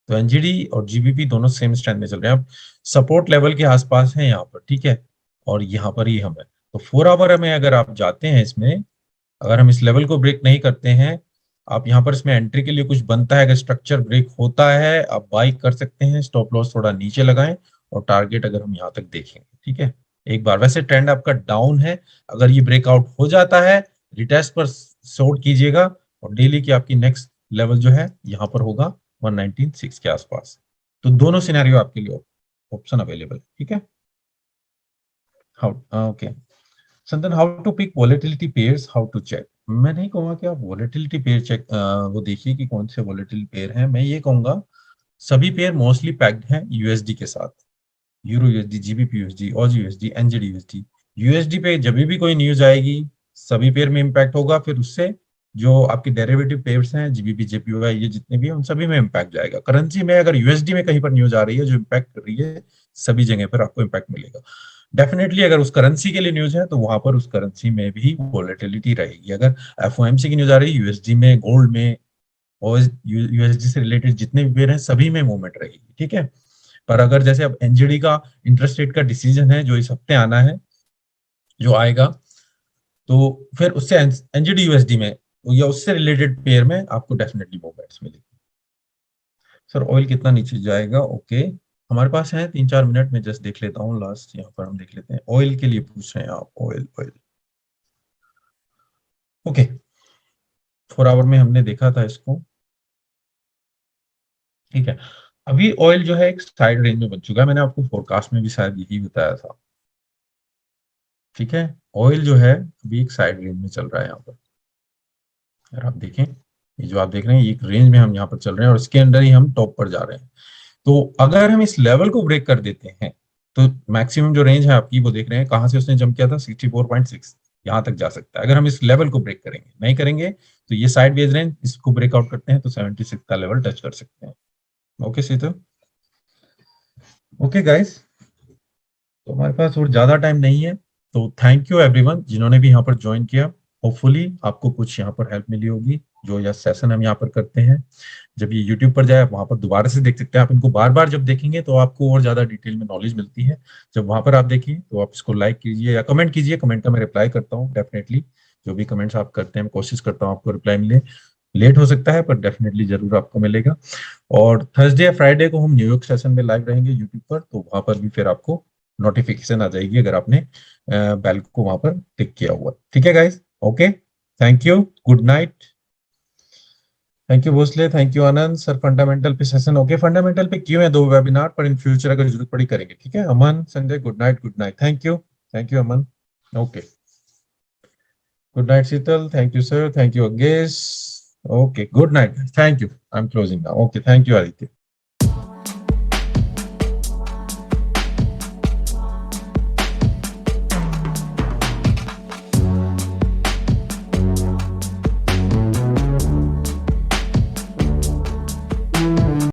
तो एनजीडी और जीबीपी दोनों सेम स्ट्रेंथ में चल रहे हैं। अब सपोर्ट लेवल के आसपास है यहाँ पर, ठीक है, और यहाँ पर ही हम है। तो 4 आवर में अगर आप जाते हैं इसमें, अगर हम इस लेवल को ब्रेक नहीं करते हैं, आप यहाँ पर इसमें एंट्री के लिए कुछ बनता है, अगर स्ट्रक्चर ब्रेक होता है आप बाई कर सकते हैं, स्टॉप लॉस थोड़ा नीचे लगाएं, और टारगेट अगर हम यहाँ तक देखेंगे, ठीक है। एक बार वैसे ट्रेंड आपका डाउन है, अगर ये ब्रेकआउट हो जाता है, रिटेस्ट पर शॉर्ट कीजिएगा, और डेली की आपकी नेक्स्ट लेवल जो है यहाँ पर होगा 119.6 के आसपास। तो दोनों सिनेरियो आपके लिए ऑप्शन अवेलेबल है, ठीक है। How, okay Santan, how to pick volatility pairs, how to check? मैं नहीं कहूंगा कि आप वॉलेटिलिटी पेयर चेक वो देखिए कि कौन से वॉलेटिलिटी पेयर हैं। मैं ये कहूंगा सभी पेयर मोस्टली पैक्ड हैं यूएसडी के साथ, euro USD, GBP USD, Aus USD, NZD USD. USD पे जब भी कोई न्यूज आएगी सभी पेयर में इम्पैक्ट होगा, फिर उससे जो आपके डेरिवेटिव पेयर्स हैं, जीबीपी, जेपीवाई, ये जितने भी हैं उन सभी में इम्पैक्ट जाएगा। करेंसी में अगर यूएसडी में कहीं पर न्यूज आ रही है जो इम्पैक्ट कर रही है, सभी जगह पर आपको इम्पैक्ट मिलेगा। डेफिनेटली अगर उस करेंसी के लिए न्यूज है तो वहां पर उस करेंसी में भी वोलेटिलिटी रहेगी। अगर एफओएमसी की न्यूज आ रही है यूएसडी में, गोल्ड में, और यूएसडी से रिलेटेड जितने भी पेयर हैं सभी में मूवमेंट रहेगी, ठीक है। पर अगर जैसे अब एनजीडी का इंटरेस्ट रेट का डिसीजन है जो इस हफ्ते आना है, जो आएगा, तो फिर उससे एनजीडी यूएसडी में या उससे रिलेटेड पेयर में आपको डेफिनेटली मूवमेंट्स मिलेगी। सर ऑयल कितना नीचे जाएगा? ओके, हमारे पास है 3-4 मिनट में, जस्ट देख लेता हूँ लास्ट, यहाँ पर हम देख लेते हैं। ऑयल के लिए पूछ रहे हैं आप, ऑयल ऑयल, ओके। 4 आवर में हमने देखा था इसको, ठीक है। अभी ऑयल जो है एक साइड रेंज में बन चुका है, मैंने आपको फोरकास्ट में भी शायद यही बताया था, ठीक है। ऑयल जो है अभी एक साइड रेंज में चल रहा है यहाँ पर। अगर आप देखें, ये जो आप देख रहे हैं, ये एक रेंज में हम यहाँ पर चल रहे हैं और इसके अंदर ही हम टॉप पर जा रहे हैं। तो अगर हम इस लेवल को ब्रेक कर देते हैं तो मैक्सिमम जो रेंज है आपकी वो देख रहे हैं कहाँ से उसने जंप किया था 64.6, यहाँ तक जा सकता है अगर हम इस लेवल को ब्रेक करेंगे। नहीं करेंगे तो ये साइड वेज रेंज, इसको ब्रेकआउट करते हैं तो 76 का लेवल टच कर सकते हैं। ओके शीतल, ओके गाइस, तो हमारे पास और ज्यादा टाइम नहीं है, तो थैंक यू एवरीवन जिन्होंने भी यहाँ पर ज्वाइन किया। होपफुली आपको कुछ यहाँ पर हेल्प मिली होगी। जो यह सेशन हम यहाँ पर करते हैं, जब ये यूट्यूब पर जाए आप वहां पर दोबारा से देख सकते हैं। आप इनको बार बार जब देखेंगे तो आपको और ज्यादा डिटेल में नॉलेज मिलती है। जब वहां पर आप देखिए तो आप इसको लाइक कीजिए या कमेंट कीजिए, कमेंट का मैं रिप्लाई करता हूँ डेफिनेटली। जो भी कमेंट्स आप करते हैं मैं कोशिश करता हूँ आपको रिप्लाई मिले। लेट हो सकता है पर डेफिनेटली जरूर आपको मिलेगा। और थर्सडे या फ्राइडे को हम न्यूयॉर्क सेशन में लाइव रहेंगे यूट्यूब पर, तो वहां पर भी फिर आपको नोटिफिकेशन आ जाएगी अगर आपने बेल को वहां पर टिक किया हुआ। ठीक है guys, okay, thank you, good night. Thank you Bhosale, thank you Anand sir. Fundamental पे सेशन, ओके, फंडामेंटल पे क्यों है 2 वेबिनार, पर इन फ्यूचर अगर जरूरत पड़ी करेंगे। ठीक है Aman, Sanjay, good night, good night, thank you Aman, okay, good night Sheetal, thank you sir, thank you Agesh, okay, good night, thank you, I am closing now, okay, thank you Aditya.